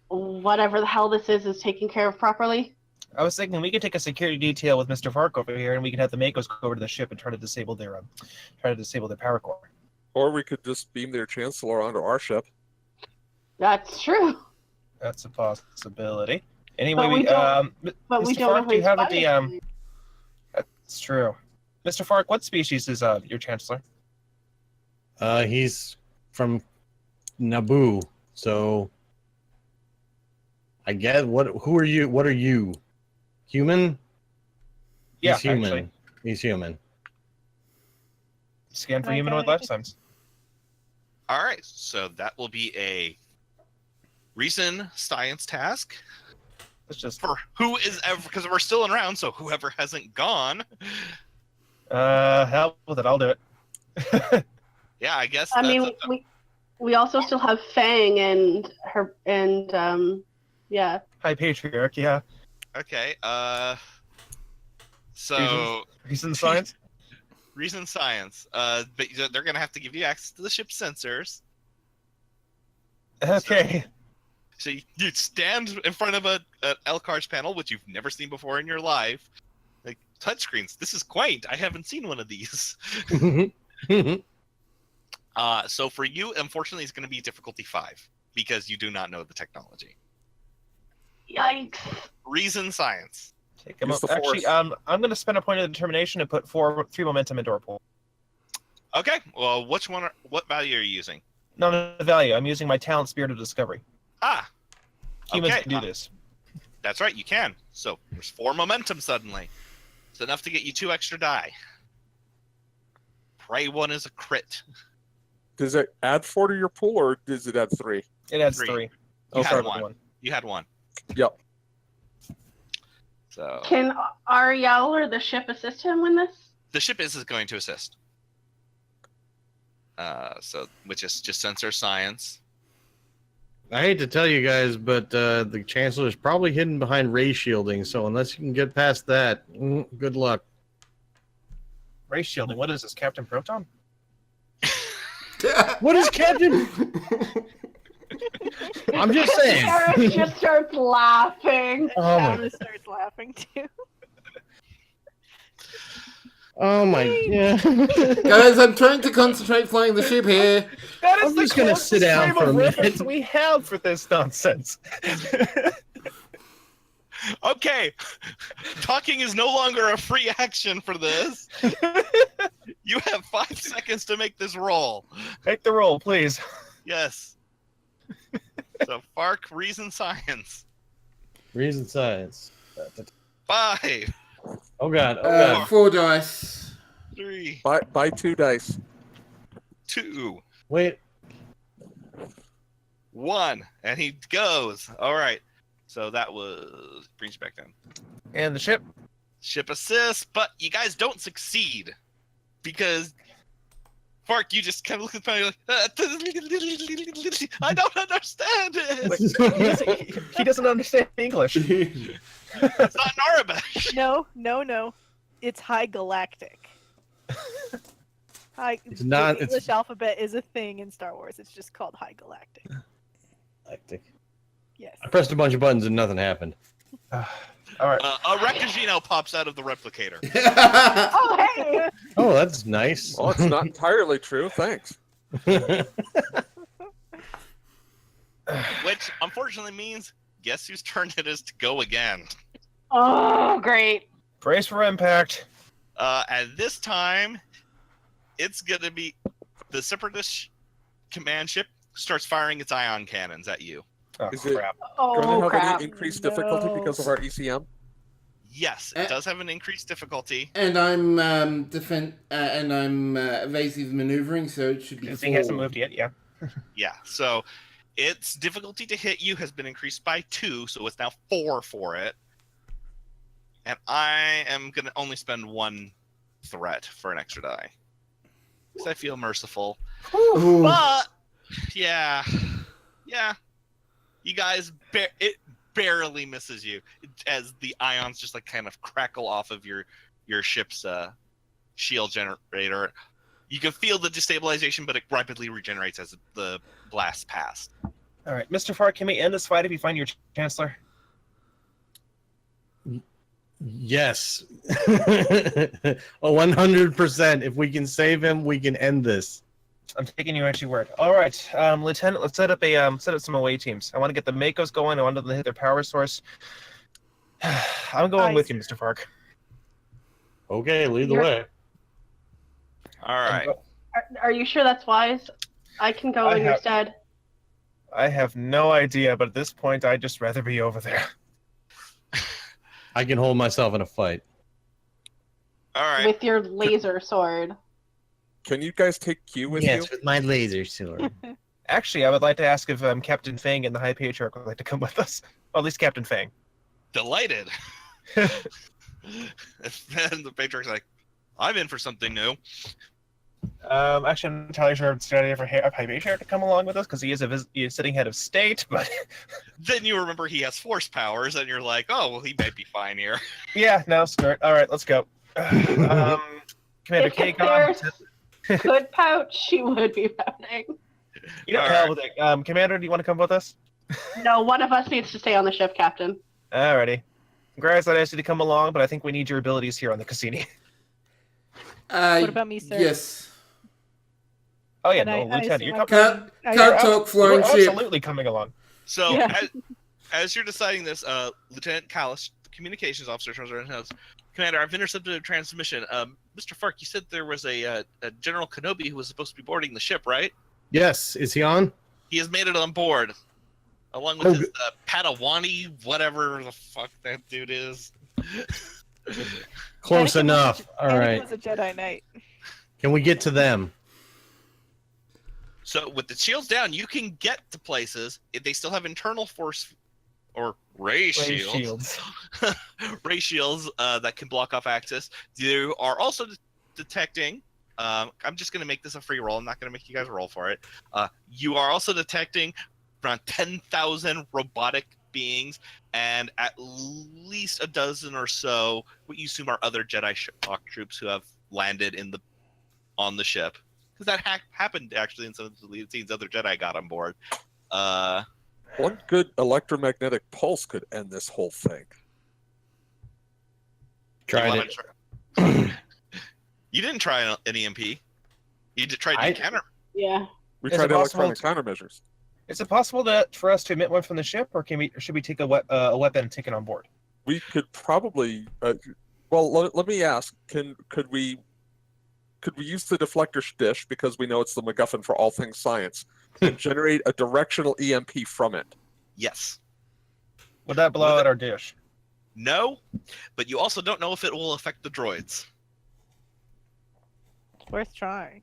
whatever the hell this is taken care of properly. I was thinking we could take a security detail with Mr. Fark over here, and we can have the Makos go over to the ship and try to disable their power core. Or we could just beam their chancellor onto our ship. That's true. That's a possibility. Anyway, But we don't- But we Mr. don't Fark, know do you his have body. the That's true. Mr. Fark, what species is your chancellor? He's from Naboo, so I guess who are you? What are you? Human? Yeah, He's human. actually. He's human. Scan for Okay. humanoid life signs. All right, so that will be a recent science task Let's just for who is ever, because we're still in round, so whoever hasn't gone. hell with it, I'll do it. Yeah, I guess. I that's mean, we also still have Fang and her yeah. High patriarch, yeah. okay. So Reason science. recent science. But they're gonna have to give you access to the ship's sensors. Okay. So you stand in front of an LCARS panel, which you've never seen before in your life. Like, touchscreens. This is quaint. I haven't seen one of these. So for you, unfortunately, it's going to be difficulty 5 because you do not know the technology. Yikes. Reason science. Take him Use out. the Actually, force. I'm going to spend a point of determination and put 3 momentum into our pool. Okay. Well, what value are you using? No value. I'm using my talent, Spirit of Discovery. Ah, Humans okay. can do this. That's right. You can. So there's 4 momentum suddenly. It's enough to get you 2 extra die. Pray 1 is a crit. Does it add 4 to your pool, or does it add 3? It adds 3. 3. You Okay. had 1. You had 1. Yep. So Can Ariel or the ship assist him in this? the ship is going to assist. Which is just sensor science. I hate to tell you guys, but the Chancellor is probably hidden behind ray shielding. So unless you can get past that, good luck. Ray shielding. What is this, Captain Proton? What is Captain? I'm just saying. Garrus just starts laughing. Oh my, Shauna starts laughing too. oh my, yeah. Guys, I'm trying to concentrate flying the ship here. That is I'm the just gonna closest sit down frame for of a reference minute. we have for this nonsense. Okay. Talking is no longer a free action for this. You have 5 seconds to make this roll. Make the roll, please. Yes. So Fark, reason science. Reason science. 5, Oh god, oh god. 4 dice. 3, Buy 2 dice. 2, Wait. 1, and he goes. All right. So that brings you back down. And the ship? Ship assists, but you guys don't succeed because Fark, you just kind of look at the like, I don't understand it. He doesn't understand English. It's not Narabesh. No. It's high galactic. It's not- The English alphabet is a thing in Star Wars. It's just called high galactic. Galactic. Yes. I pressed a bunch of buttons and nothing happened. All right. A Recagino pops out of the replicator. Oh, hey! Oh, that's nice. Well, it's not entirely true. Thanks. Which unfortunately means guess whose turn it is to go again. Oh, great. Brace for impact. And this time, it's gonna be the Separatist command ship starts firing its ion cannons at you. Oh, Is it- crap. Going Oh, to have crap. any increased difficulty because of our ECM? Yes, it does have an increased difficulty. And I'm evasive maneuvering, so it should be Because he hasn't 4. moved yet, yeah. Yeah, so its difficulty to hit you has been increased by 2, so it's now 4 for it. And I am gonna only spend 1 threat for an extra die. Because I feel merciful. Ooh. But yeah. You guys it barely misses you as the ions just like kind of crackle off of your ship's shield generator. You can feel the destabilization, but it rapidly regenerates as the blast passed. All right, Mr. Fark, can we end this fight if you find your Chancellor? Yes. 100%. If we can save him, we can end this. I'm taking you at your word. All right, Lieutenant, let's set up some away teams. I want to get the Makos going. I want them to hit their power source. I'm going with you, Mr. Fark. Okay, lead the You're- way. All right. Are you sure that's wise? I can go I in your have- stead. I have no idea, but at this point, I'd just rather be over there. I can hold myself in a fight. All right. With your laser sword. Can you guys take Q with you? with my laser sword. Actually, I would like to ask if Captain Fang and the High Patriarch would like to come with us. Or at least Captain Fang. Delighted. And the Patriarch's like, I'm in for something new. Actually, I'm not entirely sure if it's a good idea for High Patriarch to come along with us because he is sitting head of state. But Then you remember he has force powers, and you're like, oh, well, he might be fine here. yeah, no, skirt. All right, let's go. Commander If K-Con, there's good pouch, she would be pouting. you know, All hell right. with it. Commander, do you want to come with us? No, one of us needs to stay on the ship, Captain. Alrighty. Grass, I'd ask you to come along, but I think we need your abilities here on the Cassini. What about me, sir? Yes. Oh yeah, And no, I Lieutenant, assume you're I'm coming. coming- Can't I- talk flying You're ship. absolutely coming along. So Yeah. as you're deciding this, Lieutenant Callis, the communications officer, turns around and says, "Commander, I've intercepted a transmission. Mr. Fark, you said there was a General Kenobi who was supposed to be boarding the ship, right? Yes, is he on? He has made it on board, along with Oh, his Padawani, whatever the fuck that dude is." Close Anakin enough. was All Anakin right. was a Jedi Knight. Can we get to them? So with the shields down, you can get to places. If they still have internal force or ray shields, ray shields that can block off access. You are also detecting. I'm just going to make this a free roll. I'm not going to make you guys roll for it. You are also detecting around 10,000 robotic beings and at least a dozen or so what you assume are other Jedi shock troops who have landed on the ship. Because that happened actually in some of the deleted scenes. Other Jedi got on board. One good electromagnetic pulse could end this whole thing. Tried it. You didn't try an EMP. You tried I- to counter. Yeah. We Is tried it possible electronic countermeasures. Is it possible for us to emit one from the ship, or should we take a weapon and take it on board? We could probably. Well, let me ask. Could we use the deflector dish, because we know it's the MacGuffin for all things science, and generate a directional EMP from it? Yes. Would that blow out our dish? No, but you also don't know if it will affect the droids. It's worth trying.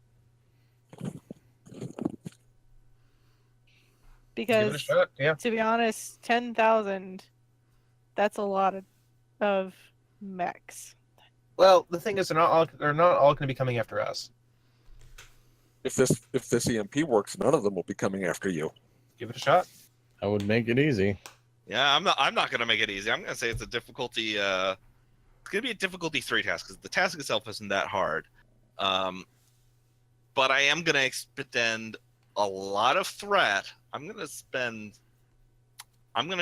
Give it a Because, shot. Yeah. to be honest, 10,000, that's a lot of mechs. Well, the thing is, they're not all going to be coming after us. If this EMP works, none of them will be coming after you. Give it a shot. I would make it easy. Yeah, I'm not gonna make it easy. I'm gonna say it's a difficulty. It's gonna be a difficulty 3 task because the task itself isn't that hard. But I am gonna expend a lot of threat. I'm gonna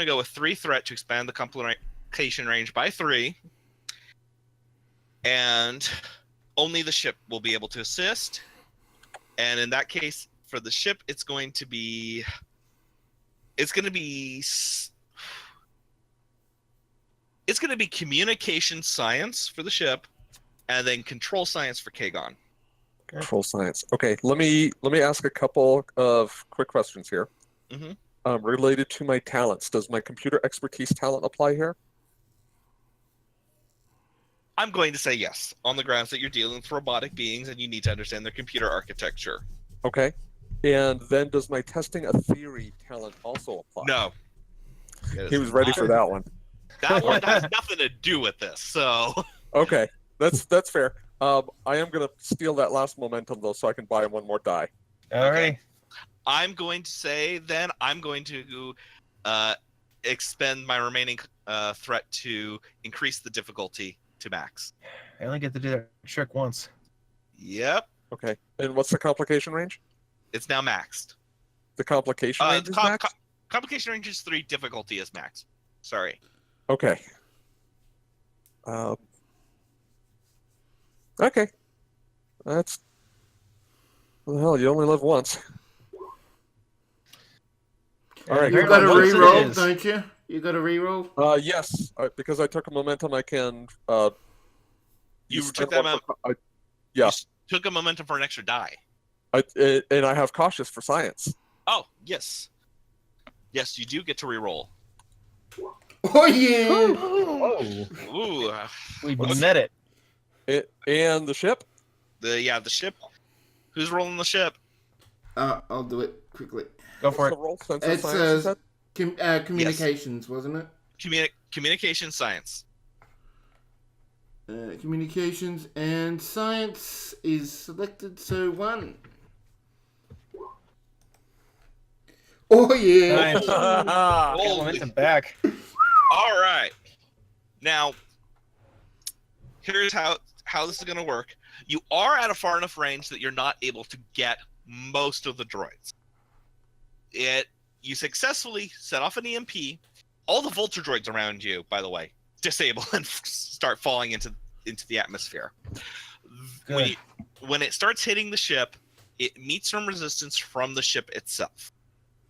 go with 3 threat to expand the complication range by 3, and only the ship will be able to assist. And in that case, for the ship, it's going to be communication science for the ship, and then control science for Kagon. Control science. Okay, let me ask a couple of quick questions here. Mhm. Related to my talents, does my computer expertise talent apply here? I'm going to say yes, on the grounds that you're dealing with robotic beings and you need to understand their computer architecture. Okay. And then does my testing a theory talent also apply? No. He was ready for that one. That one has nothing to do with this, so... Okay, that's fair. I am gonna steal that last momentum though, so I can buy him one more die. Alrighty. I'm going to say then I'm going to expend my remaining threat to increase the difficulty to max. I only get to do that trick once. Yep, Okay. And what's the complication range? it's now maxed. The complication range is max? Complication range is 3, difficulty is max. Sorry. Okay. Okay. That's... Well, hell, you only live once. All right. You got to Once it reroll, is. don't you? You got to reroll. Yes, because I took a momentum, I can. You spend took that one for- yeah. You took a momentum for an extra die. and I have cautious for science. Oh, yes. Yes, you do get to reroll. Oh yeah. Oh, Ooh. We What's- met it. And the ship. The ship. Who's rolling the ship? I'll do it quickly. Go for What's it. the roll? Sense It of science, you says said? communications, wasn't it? Communication science. Communications and science is selected, so 1. Oh yeah. Nice. Get Holy- momentum back. All right. Now, here's how this is going to work. You are at a far enough range that you're not able to get most of the droids. You successfully set off an EMP. All the vulture droids around you, by the way, disable and start falling into the atmosphere. When it starts hitting the ship, it meets some resistance from the ship itself,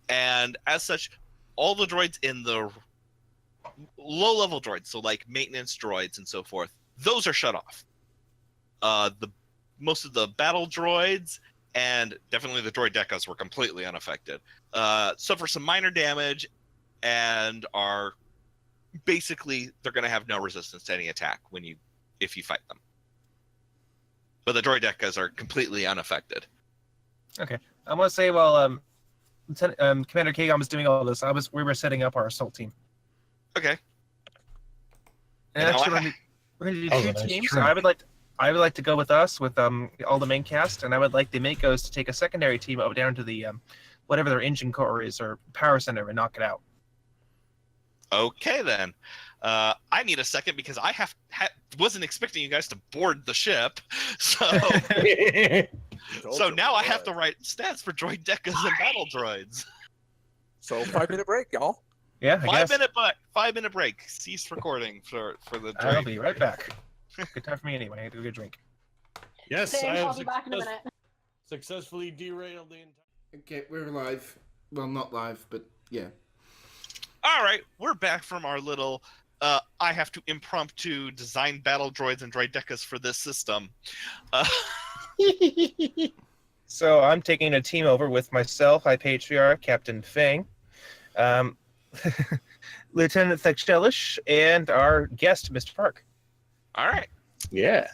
and as such, all the droids in the low-level droids, so like maintenance droids and so forth, those are shut off. Most of the battle droids and definitely the droid decas were completely unaffected. Suffer some minor damage and are basically, they're going to have no resistance to any attack if you fight them. But the droid decas are completely unaffected. Okay, I want to say while Commander Kagan was doing all this, we were setting up our assault team. Okay. And actually, we're going to do two nice teams. try. I would like to go with us with all the main cast, and I would like the Makos to take a secondary team over down to the whatever their engine core is or power center and knock it out. Okay then. I need a second because I wasn't expecting you guys to board the ship, so now I have to write stats for droid decas and battle droids. So 5-minute break, y'all. Yeah, I guess. 5-minute break. Cease recording for the droid. I'll be right back. Good time for me anyway. I have to go get a drink. Yes, Same, I I'll have be back in a minute. successfully derailed the entire. Okay, we're live. Well, not live, but yeah. All right, we're back from our little. I have to impromptu design battle droids and droid decas for this system. So I'm taking a team over with myself, High Patriarch, Captain Fang, Lieutenant Thexelish, and our guest, Mr. Park. All right. Yeah.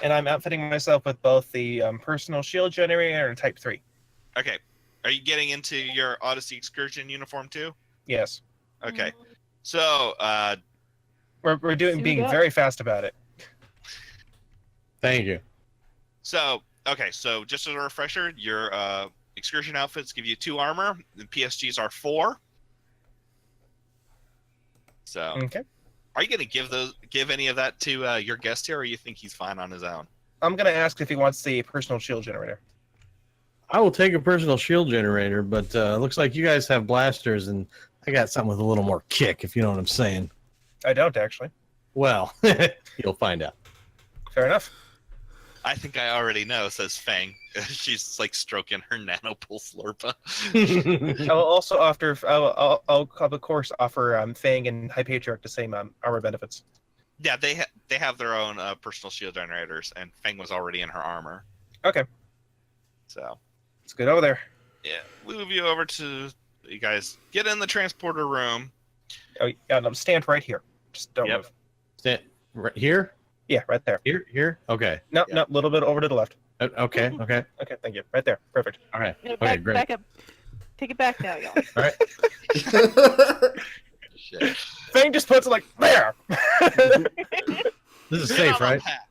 And I'm outfitting myself with both the personal shield generator and Type 3. Okay. Are you getting into your Odyssey Excursion uniform too? Yes. Okay. So, We're being up. very fast about it. Thank you. so just as a refresher, your excursion outfits give you 2 armor. The PSGs are 4. So, Okay. are you going to give any of that to your guest here, or you think he's fine on his own? I'm going to ask if he wants the personal shield generator. I will take a personal shield generator, but looks like you guys have blasters, and I got something with a little more kick, if you know what I'm saying. I don't, actually. Well, you'll find out. Fair enough. I think I already know, says Fang. She's like stroking her nanopulse Slurpa. I will also offer, I'll of course offer Fang and High Patriarch the same armor benefits. Yeah, they have their own personal shield generators, and Fang was already in her armor. Okay. So, Let's get over there. yeah, move you over to you guys. Get in the transporter room. Oh, yeah, no, stand right here. Just don't Yep. move. Stand right here? Yeah, right there. Here? Okay. No, Yeah. a little bit over to the left. Okay. Okay, thank you. Right there. Perfect. All right. Yeah, Okay, back, great. back up. Take it back now, y'all. All right. Shit. Fang just puts it like there. This is Get safe, on the right? path.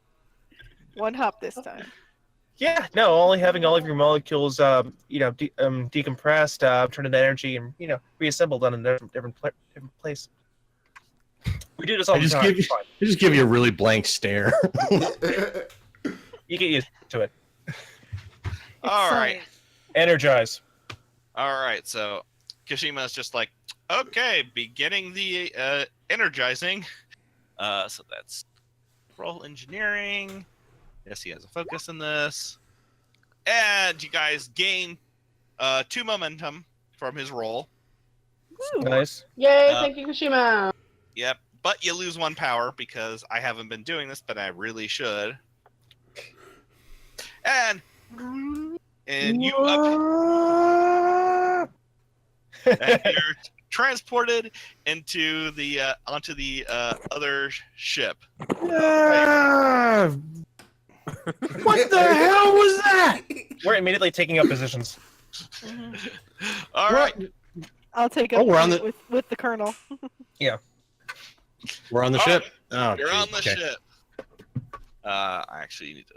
One hop this time. Yeah, no, only having all of your molecules, decompressed, turned into energy, and reassembled on a different place. We do this all I the just time. give you- It's fine. I just give you a really blank stare. You get used to it. All right. Science. Energize. All right. So Kashima is just like, okay, beginning the energizing. So that's roll engineering. Yes, he has a focus in this. And you guys gain 2 momentum from his roll. Woo. Nice. Yay, Uh, thank you, Kushima. Yep. But you lose 1 power because I haven't been doing this, but I really should. And you and you're transported into the onto the other ship. Ah! What the hell was that? We're immediately taking up positions. Mhm. All right. I'll take Oh, up we're on the- with the colonel. We're on the All ship. right. Oh, You're geez. on the Okay. ship. I actually need to.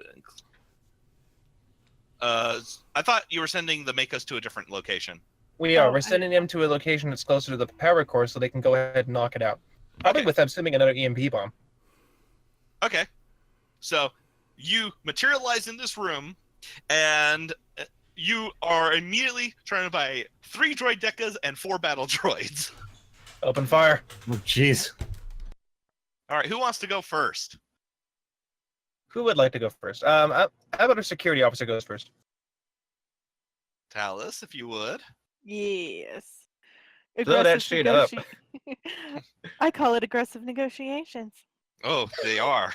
I thought you were sending the Makos to a different location. We are. Oh, We're sending them to a location that's closer to the power core so they can go ahead and knock it out. Probably Okay. with them sending another EMP bomb. Okay. So you materialize in this room, and you are immediately surrounded by 3 droid decas and 4 battle droids. Open fire. Oh, jeez. All right, who wants to go first? Who would like to go first? How about our security officer goes first? Talus, if you would. Yes. Blow that shit up. I call it aggressive negotiations. Oh, they are.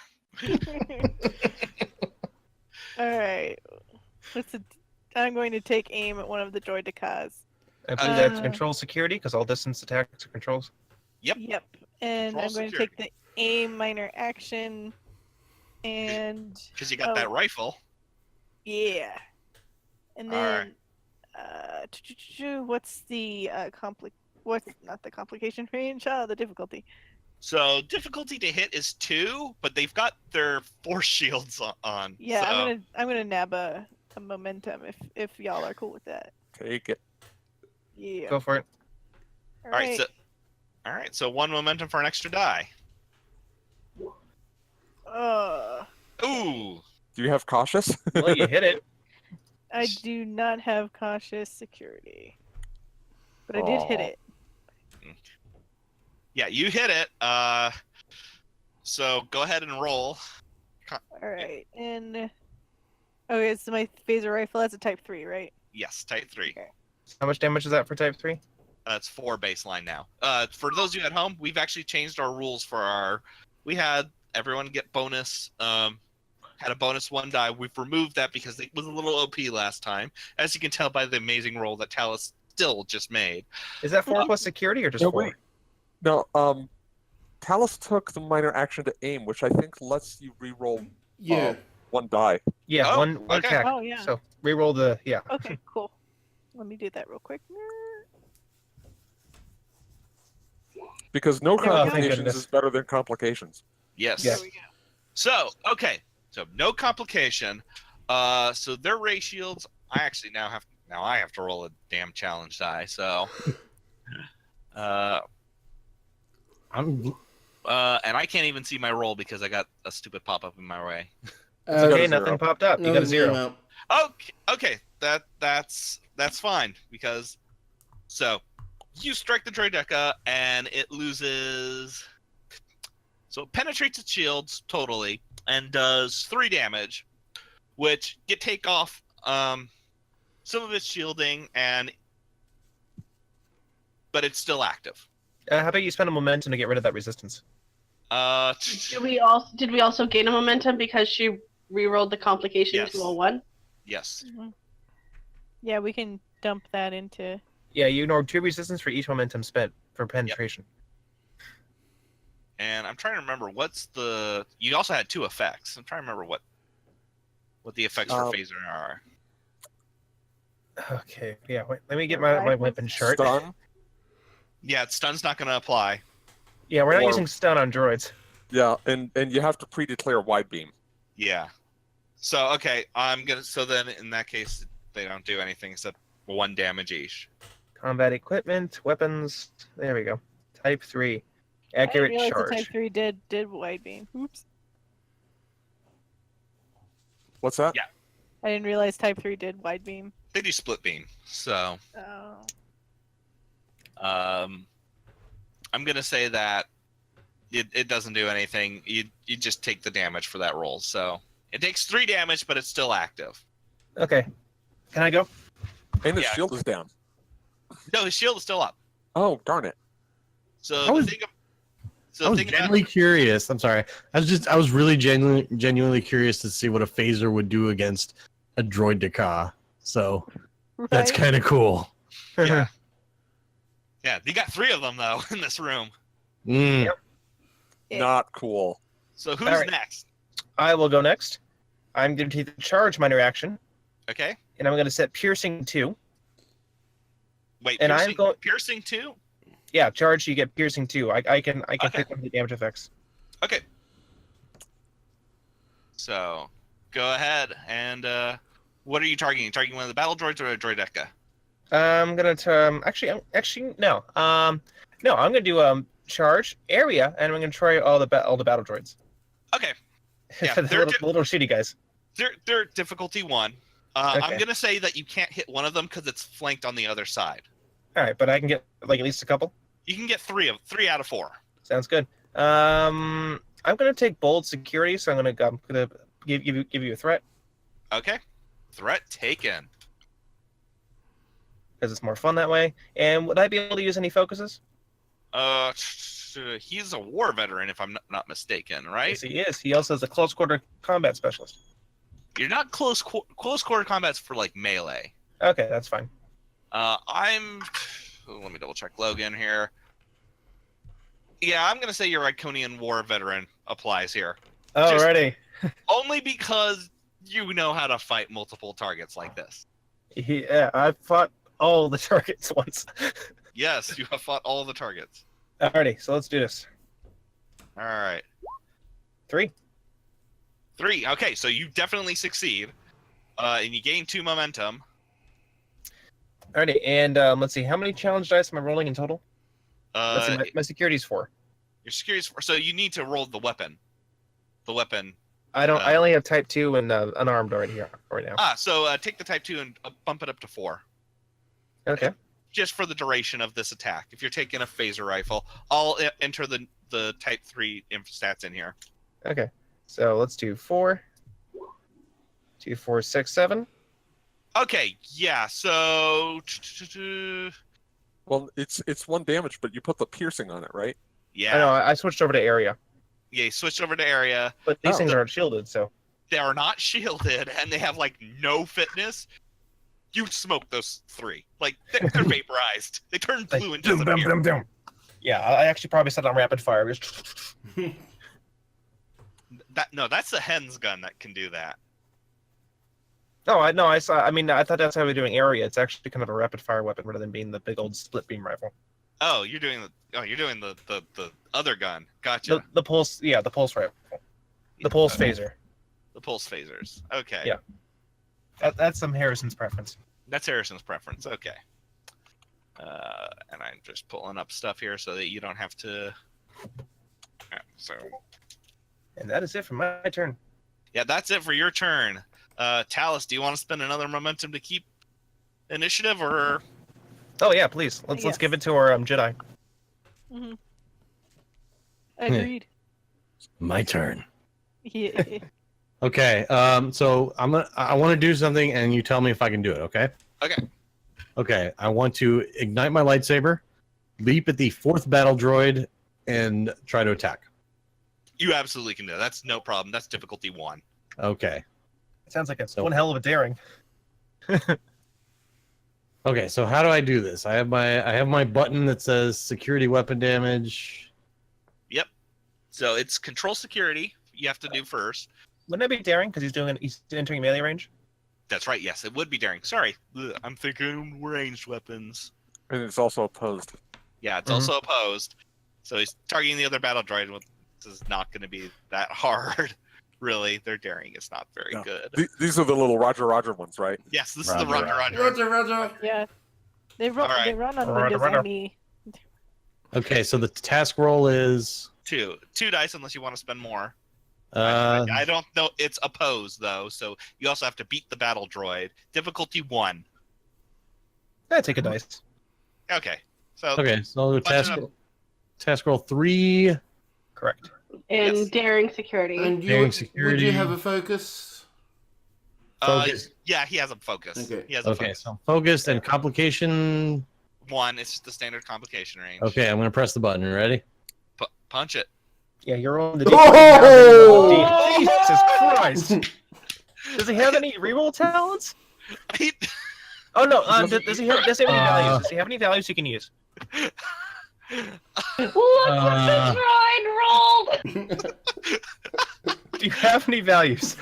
All right. I'm going to take aim at one of the droidicas. I believe that's control security because all distance attacks are controls. Yep. Yep. And Control I'm going security. to take the aim minor action. And Because you got that rifle. yeah. And All right. then what's the what's not the complication range? Oh, the difficulty. So difficulty to hit is 2, but they've got their force shields on. Yeah, so... I'm gonna nab a momentum if y'all are cool with that. Take it. Yeah. Go for it. All right, so 1 momentum for an extra die. Ooh. Do you have cautious? Well, you hit it. I do not have cautious security, but I did hit Aw. it. Yeah, you hit it. So go ahead and roll. All right, and okay, so my phaser rifle, that's a Type 3, right? Yes, type 3. Okay. How much damage is that for Type 3? That's 4 baseline now. For those of you at home, we've actually changed our rules for our. We had everyone get bonus. Had a bonus 1 die. We've removed that because it was a little OP last time, as you can tell by the amazing roll that Talus still just made. Is that 4 plus security or just No, 4? wait. No, Talus took the minor action to aim, which I think lets you re-roll Yeah. 1 die. Yeah, Oh, one okay. attack. Oh, yeah. So reroll the Okay, cool. Let me do that real quick. Because no There we go. complications Goodness. is better than complications. Yes. Yeah. There we go. So okay. So no complication. So their ray shields. I actually now have to roll a damn challenge die. So. I'm And I can't even see my roll because I got a stupid pop-up in my way. It's got okay, a 0. nothing popped up. You got a 0. Okay, that's fine because so you strike the Droideca and it loses. So it penetrates its shields totally and does 3 damage, which you take off some of its shielding but it's still active. How about you spend a momentum to get rid of that resistance? Did we also gain a momentum because she rerolled the complication Yes. to a 1? Yes. Yeah, we can dump that into. Yeah, you ignore 2 resistance for each momentum spent for penetration. And I'm trying to remember you also had 2 effects. I'm trying to remember what the effects for phaser are. Okay, yeah. Wait, let me get my weapon chart. Stun. Yeah, stun's not going to apply. Yeah, we're not Or- using stun on droids. Yeah, and you have to pre-declare wide beam. Yeah. So okay, so then in that case they don't do anything except 1 damage each. Combat equipment, weapons. There we go. Type 3. I Accurate didn't realize charge. the Type 3 did wide beam. Oops. What's that? Yeah. I didn't realize Type 3 did wide beam. They do split beam. So Oh. I'm gonna say that it doesn't do anything. You just take the damage for that roll. So it takes 3 damage, but it's still active. Okay. Can I go? And his Yeah. shield is down. No, his shield is still up. Oh, darn it. So I was- the thing I was genuinely curious. I'm sorry. I was really genuinely curious to see what a phaser would do against a droideka. So that's Right? kind of cool. yeah, you got 3 of them though in this room. Mm. Yep. Yeah. Not cool. So who's All right. next? I will go next. I'm going to take the charge minor action, Okay. and I'm going to set piercing 2. Wait, And I'm piercing, going- piercing 2? Yeah, charge. You get piercing 2. I can Okay. pick one of the damage effects. Okay. So go ahead and what are you targeting? Targeting one of the battle droids or a droideca? I'm gonna actually no. No, I'm gonna do charge area, and I'm gonna try all the battle droids. Okay. Yeah, For the they're little shitty guys. They're difficulty 1. I'm Okay. gonna say that you can't hit one of them because it's flanked on the other side. All right, but I can get like at least a couple. You can get three out of 4. Sounds good. I'm gonna take bold security, so I'm gonna give you a threat Okay. Threat taken. because it's more fun that way. And would I be able to use any focuses? He's a war veteran, if I'm not mistaken, right? Yes, he is. He also has a close quarter combat specialist. You're not close quarter combats for like melee. Okay, that's fine. Let me double check Logan here. Yeah, I'm gonna say your Iconian war veteran applies here. Alrighty. Only because you know how to fight multiple targets like this. Yeah, I fought all the targets once. Yes, you have fought all the targets. Alrighty, so let's do this. All right. 3. 3. Okay, so you definitely succeed. And you gain 2 momentum. Alrighty, and let's see, how many challenge dice am I rolling in total? Let's see, my security's 4. Your security, so you need to roll the weapon. The weapon. I don't. I only have type 2 and unarmed right now. So take the type 2 and bump it up to 4. Okay. Just for the duration of this attack. If you're taking a phaser rifle, I'll enter the type 3 stats in here. Okay. So let's do 4. 2, 4, 6, 7. Okay, yeah, so... Well, it's 1 damage, but you put the piercing on it, right? Yeah. I know, I switched over to area. Yeah, you switched over to area. But these things aren't shielded, so... They are not shielded, and they have, like, no fitness. You smoke those 3. Like, they're vaporized. They turn blue and disappear. Yeah, I actually probably set on rapid fire. No, that's the hen's gun that can do that. No, I saw. I mean, I thought that's how we're doing area. It's actually kind of a rapid fire weapon rather than being the big old split beam rifle. Oh, you're doing the other gun. Gotcha. The pulse, yeah, the pulse rifle, the pulse phaser. The pulse phasers. Okay. Yeah. That's some Harrison's preference. That's Harrison's preference. Okay. And I'm just pulling up stuff here so that you don't have to. So. And that is it for my turn. Yeah, that's it for your turn. Talus, do you want to spend another momentum to keep initiative, or? Oh yeah, please. Let's give it to our Jedi. Mm-hmm. Agreed. My turn. Yeah. Okay. So I want to do something, and you tell me if I can do it. Okay. Okay. Okay. I want to ignite my lightsaber, leap at the 4th battle droid, and try to attack. You absolutely can do that. That's no problem. That's difficulty 1. Okay. It sounds like it's one hell of a daring. Okay. So how do I do this? I have my button that says security weapon damage. Yep. So it's control security. You have to do first. Wouldn't that be daring? Because he's entering melee range. That's right. Yes, it would be daring. Sorry, I'm thinking ranged weapons. And it's also opposed. Yeah, it's also opposed. So he's targeting the other battle droid. This is not going to be that hard. Really, their daring is not very good. These are the little Roger ones, right? Yes, this is the Roger. Roger. Yeah. They run. Alright. They run on Roger, Windows Roger. ME. Okay. So the task roll is 2 dice, unless you want to spend more. uh I don't know. It's opposed though, so you also have to beat the battle droid. Difficulty 1. Take a dice. Okay. So okay. So Bunch task roll 3. Correct. And Yes. daring security. And Daring would security. you have a focus? Focus. Yeah, he has a focus. Okay. He has a Okay. focus. So focused and complication. 1. It's the standard complication range. Okay. I'm gonna press the button. Ready? Punch it. Yeah, you're rolling the Oh! Jesus Christ! Does he have any reroll talents? Oh no. Does he have any values? Does he have any values he can use? Look what the droid rolled! Do you have any values?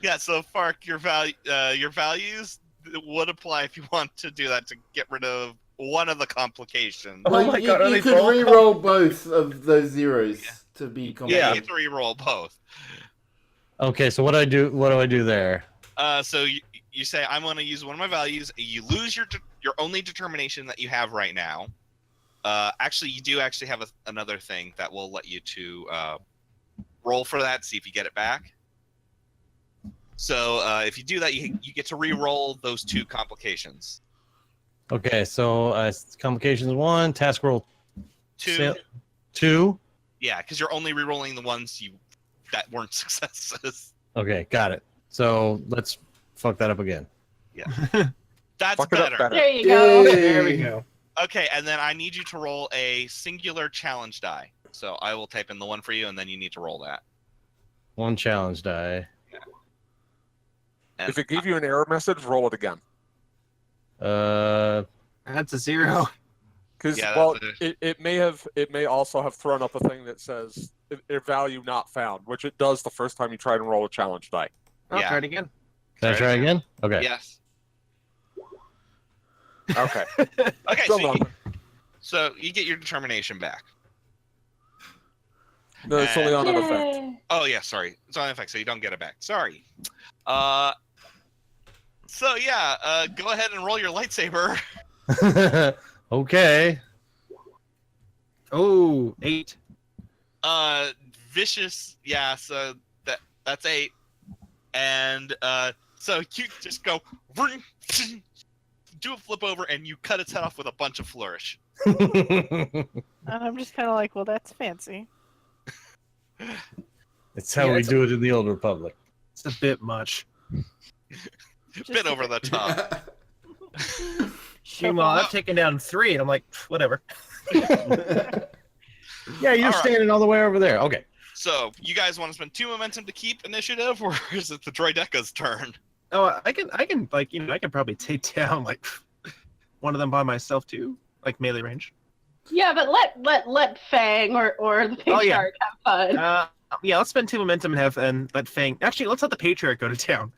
Yeah, so Fark, your values would apply if you want to do that to get rid of one of the complications. Oh Well, my God, are you they could both re-roll both of those zeros to be Yeah, complete. you have to re-roll both. Okay. So what do I do? What do I do there? So you say I'm going to use one of my values. You lose your only determination that you have right now. Actually, you do actually have another thing that will let you to roll for that, see if you get it back. So if you do that, you get to re-roll those 2 complications. Okay. So complications 1, task roll 2. 2. Yeah, because you're only rerolling the ones that weren't successes. Okay, got it. So let's fuck that up again. That's Fuck it up better. better. There you go. Yay. There we go. Okay, and then I need you to roll a singular challenge die. So I will type in the one for you, and then you need to roll that. 1 challenge die. And If it gave you an error message, roll it again. That's a 0. Because Yeah, well, that's it may also have thrown up a thing that says a value not found, which it does the first time you try and roll a challenge die. I'll Yeah. try it again. Can I try again? Okay. Yes. Okay. Okay, Still so nothing. so you get your determination back. No, it's only on an effect. Yay. Oh yeah, sorry. It's on effect, so you don't get it back. Sorry. So yeah, go ahead and roll your lightsaber. Okay. Oh, 8. Vicious. Yeah, so that's 8. And so you just go do a flip over and you cut its head off with a bunch of flourish. And I'm just kind of like, well, that's fancy. It's how Yeah, we it's do it in the Old Republic. It's a bit much. Bit over the top. Meanwhile, I've taken down 3, and I'm like, whatever. Yeah, you're All right. standing all the way over there. Okay. So you guys want to spend 2 momentum to keep initiative, or is it the Droideca's turn? Oh, I can, like, I can probably take down like one of them by myself too, like melee range. Yeah, but let Fang or the Oh, yeah. patriarch have fun. Yeah, let's spend 2 momentum and let Fang. Actually, let's let the Patriarch go to town.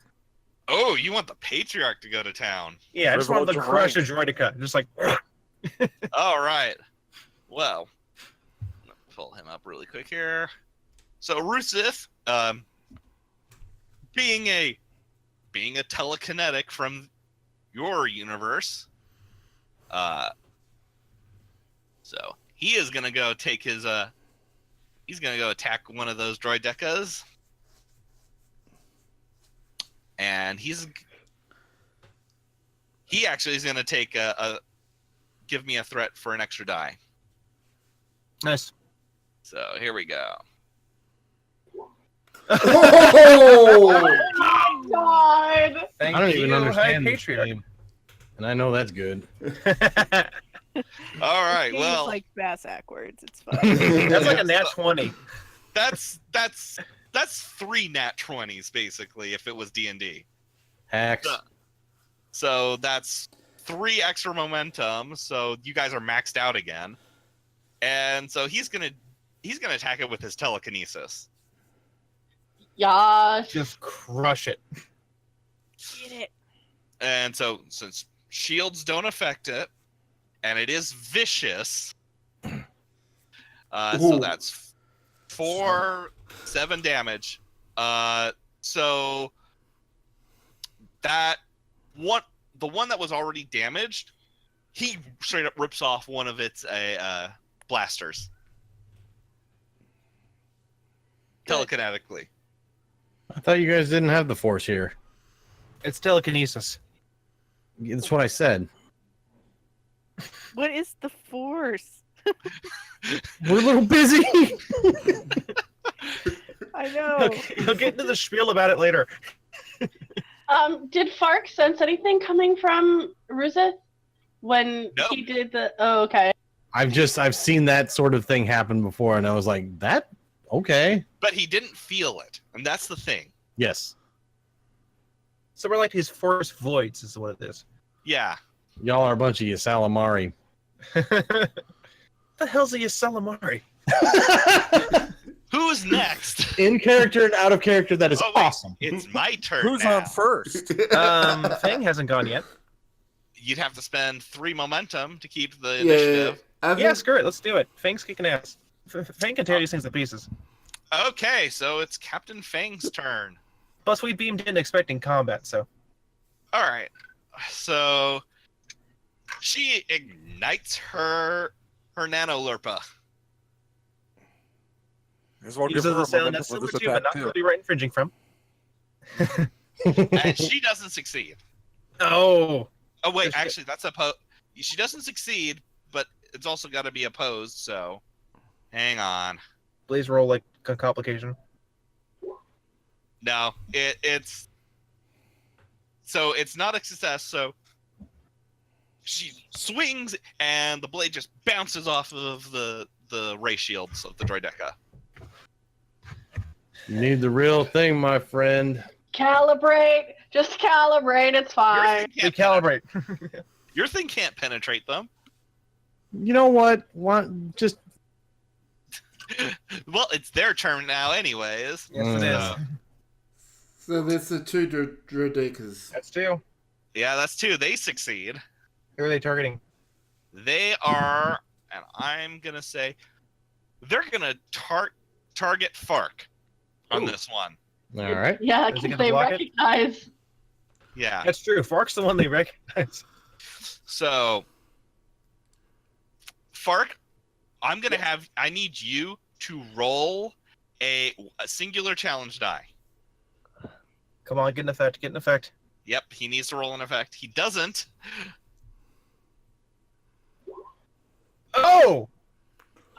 Oh, you want the Patriarch to go to town. Yeah, I just wanted to Privilege of crush a rank. Droidica, just like. All right. Well, I'm gonna pull him up really quick here. So Rusith, being a telekinetic from your universe, so he is gonna go take his he's gonna go attack one of those droidecas, and he actually is gonna take give me a threat for an extra die. Nice. So here we go. Oh! God. Thank I don't you, even High understand this Patriarch. game. And I know that's good. All right. Game's Well, like bass backwards. It's fun. That's like a nat 20. that's 3 nat 20s basically if it was D&D. Hacks. So that's 3 extra momentum. So you guys are maxed out again, and so he's gonna attack it with his telekinesis. Yash. Just crush it. Get it. And so since shields don't affect it, and it is vicious, so Ooh. that's 7 damage. So that one, the one that was already damaged, he straight up rips off one of its blasters telekinetically. I thought you guys didn't have the Force here. It's telekinesis. That's what I said. What is the Force? We're a little busy. I know. You'll get into the spiel about it later. Did Fark sense anything coming from Ruzith when No. he did the? Oh, okay. I've seen that sort of thing happen before, and I was like, that okay. But he didn't feel it, and that's the thing. Yes. So we're like his force voids, is what it is. Yeah. Y'all are a bunch of Yasalamari. The hell's a Yasalamari? Who's next? In character and out of character, that is Oh, wait. awesome. It's my turn. Who's now. on first? Fang hasn't gone yet. You'd have to spend 3 momentum to keep the Yeah, initiative. I think Yeah, screw it. Let's do it. Fang's kicking ass. Fang can tear these things to pieces. Okay, so it's Captain Fang's turn. Plus, we beamed in expecting combat, so. All right. So she ignites her nanolurpa. As well give Uses her the a sound momentum that's for similar this to, but attack not too. really right infringing from. And she doesn't succeed. Oh. Oh wait, Just- actually that's she doesn't succeed, but it's also got to be opposed. So, hang on. Please roll like a complication. No, it's not a success. So she swings, and the blade just bounces off of the ray shields of the droideca. You need the real thing, my friend. Calibrate. Just calibrate. It's fine. Recalibrate. Your thing can't penetrate them. You know what? Just Well, it's their turn now, anyways. Yes, it is. So there's the two droidecas. That's 2. Yeah, that's 2. They succeed. Who are they targeting? They are, and I'm gonna say, they're gonna target Fark on Ooh. this one. all right. Yeah, Is he because gonna they block it? recognize. Yeah. That's true. Fark's the one they recognize. So, Fark, I need you to roll a singular challenge die. Come on, get an effect. Get an effect. Yep, he needs to roll an effect. He doesn't. Oh!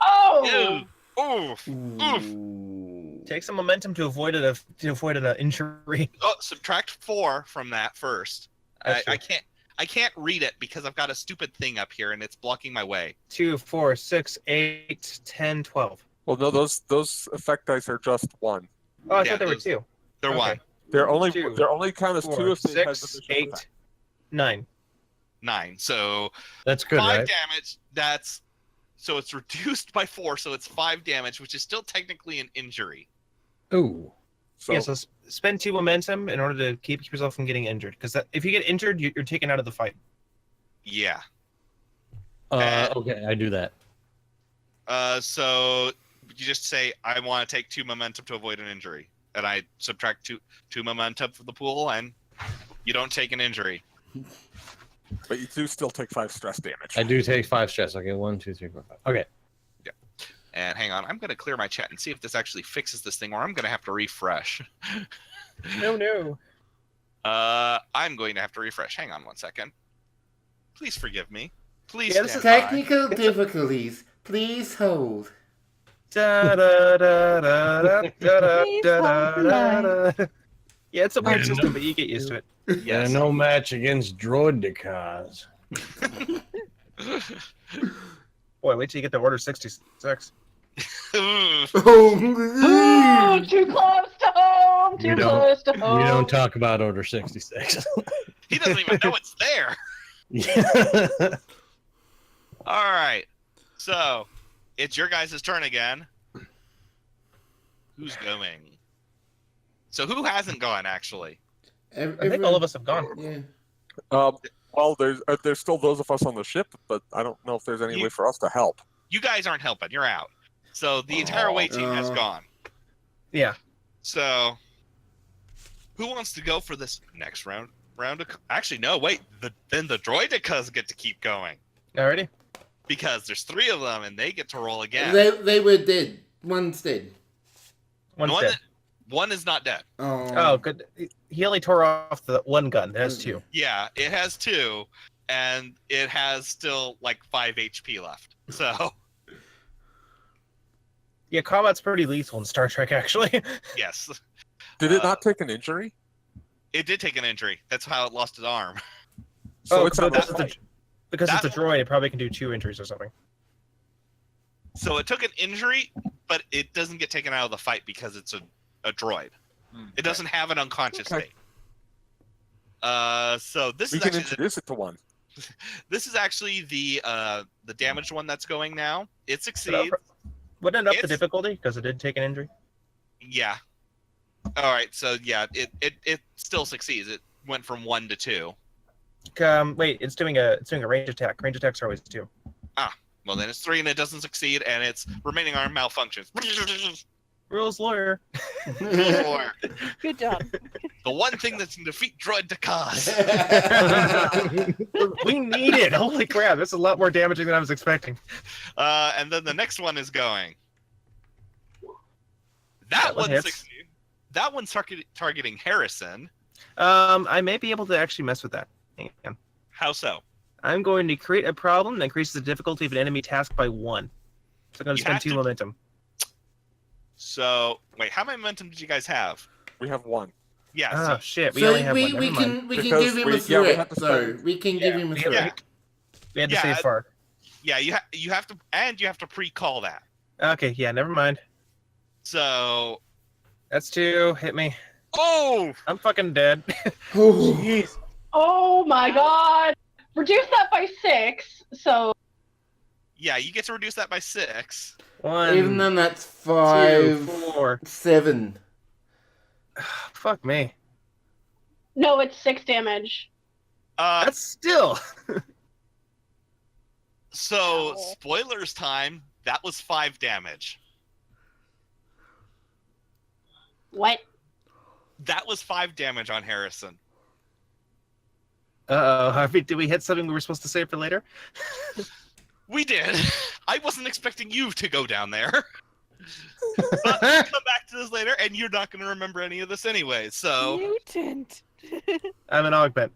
Oh! Oof. Ooh. Take some momentum to avoid an injury. Oh, subtract 4 from that first. That's I can't read it because I've got a stupid thing up here and it's blocking my way. 2, 4, 6, 8, 10, 12. Well, no, those effect dice are just 1. Oh, I Yeah, thought there were those- 2. They're Okay. 1. They're only 2, count as 2 4, if they have 6, additional 8, effect. 9. 9. So That's good, 5 right? damage. So it's reduced by 4, so it's 5 damage, which is still technically an injury. Ooh. So, Yeah, so spend 2 momentum in order to keep yourself from getting injured. Because if you get injured, you're taken out of the fight. Yeah. Okay, I do that. So you just say, I want to take 2 momentum to avoid an injury. And I subtract 2 momentum from the pool, and you don't take an injury. but you do still take 5 stress damage. I do take 5 stress. Okay, 1, 2, 3, 4, 5. Okay. And hang on, I'm going to clear my chat and see if this actually fixes this thing, or I'm going to have to refresh. No. I'm going to have to refresh. Hang on 1 second. Please forgive me. Please Yeah, this stand is by. Technical difficulties. Please hold. Da, da, da, da, da, da, Please da, hold da, the da. Yeah, it's a weird Yeah, system, but you get used to it. Yes. No match against droidicas. Boy, wait till you get to Order 66. Oh, Oh, too close to home. Too You don't- close to home. We don't talk about Order 66. He doesn't even know it's there. Yeah. All right. So it's your guys' turn again. Who's going? So who hasn't gone, actually? I think all of us have gone. Yeah. Well, there's still those of us on the ship, but I don't know if there's any way for us to help. You guys aren't helping. You're out. So the entire away team has Oh. gone. Yeah. So who wants to go for this next round? Actually, no, wait. Then the droidicas get to keep going. Alrighty. Because there's 3 of them, and they get to roll again. They were dead. One's dead. One's One, dead. one is not dead. Oh, good. He only tore off the one gun. It has 2. Yeah, it has 2, and it has still like 5 HP left. So, Yeah, combat's pretty lethal in Star Trek, actually. yes, Did it not take an injury? it did take an injury. That's how it lost its arm. So it's not because, a fight. because it's a That- droid, it probably can do 2 injuries or something. So it took an injury, but it doesn't get taken out of the fight because it's a droid. It doesn't have an unconscious Okay. state. So this We is can actually introduce it to one. this is actually the damaged one that's going now. It succeeds. Wouldn't it up the It's- difficulty because it did take an injury? Yeah. All right. So yeah, it still succeeds. It went from 1 to 2. Wait, it's doing a range attack. Range attacks are always 2. Well, then it's 3 and it doesn't succeed, and its remaining arm malfunctions. Rules lawyer. Or Good job. the one thing that can defeat droid to cause. We need it. Holy crap! This is a lot more damaging than I was expecting. And then the next one is going. That That one one hits. succeeds. That one's targeting Harrison. I may be able to actually mess with that. Hang on. How so? I'm going to create a problem that increases the difficulty of an enemy task by 1. So I'm going to You spend have 2 to- momentum. So wait, how many momentum did you guys have? We have 1. Yeah. Oh, so shit. We So only have we, 1. Never we mind. can we can Because give him we- a yeah, we threat. had to So spend- we can give him a we threat. have- We had to Yeah, save far. yeah, you have to pre-call that. Okay, yeah, never mind. So That's 2. Hit me. oh, I'm fucking dead. Oh, Jeez. Oh my god! Reduce that by 6, so yeah, you get to reduce that by 6. 1, even then that's 2, 5, 4. 7. Fuck me. no, it's 6 damage. That's still. So Ow. spoilers time. That was 5 damage. What? That was 5 damage on Harrison. Uh-oh. Harvey, did we hit something we were supposed to save for later? We did. I wasn't expecting you to go down there. But we'll come back to this later, and you're not going to remember any of this anyway. So Mutant. I'm an augment.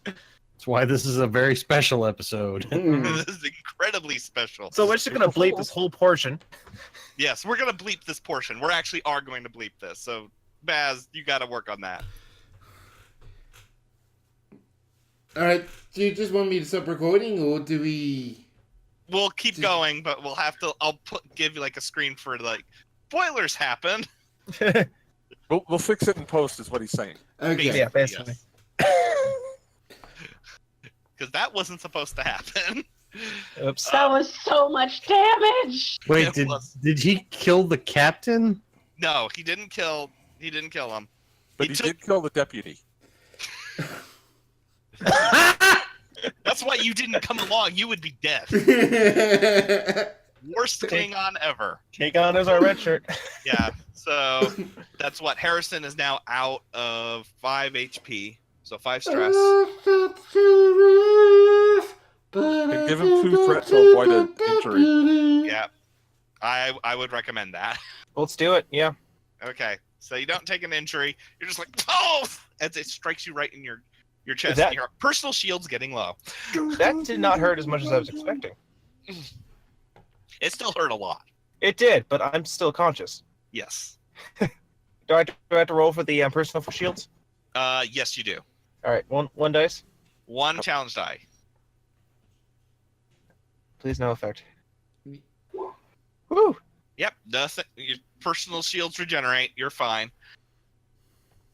That's why this is a very special episode. this is incredibly special. So we're just gonna bleep this whole portion. Yes, we're going to bleep this portion. We're actually going to bleep this. So Baz, you got to work on that. Alright, do you just want me to stop recording, or do we... We'll keep going, but we'll have to. Give you like a screen for like spoilers happen. We'll fix it in post, is what he's saying. Okay. Yeah, basically. Because that wasn't supposed to happen. Oops. That was so much damage! Wait, It was. did he kill the captain? No, he didn't kill. He didn't kill him. But He he took- did kill the deputy. That's why you didn't come along. You would be dead. Worst Klingon ever. Kagon is our red shirt. Yeah. So that's what Harrison is now out of 5 HP. So 5 stress. And give him 2 threats to avoid an injury. Yeah. I would recommend that. Let's do it. Yeah. Okay. So you don't take an injury. You're just like, oh, as it strikes you right in your chest. That- And your personal shield's getting low. That did not hurt as much as I was expecting. It still hurt a lot. It did, but I'm still conscious. Yes. Do I have to roll for the personal for shields? Yes, you do. All right, one dice. 1 challenge die. Please, no effect. Woo! Yep. Nothing. Your personal shields regenerate. You're fine.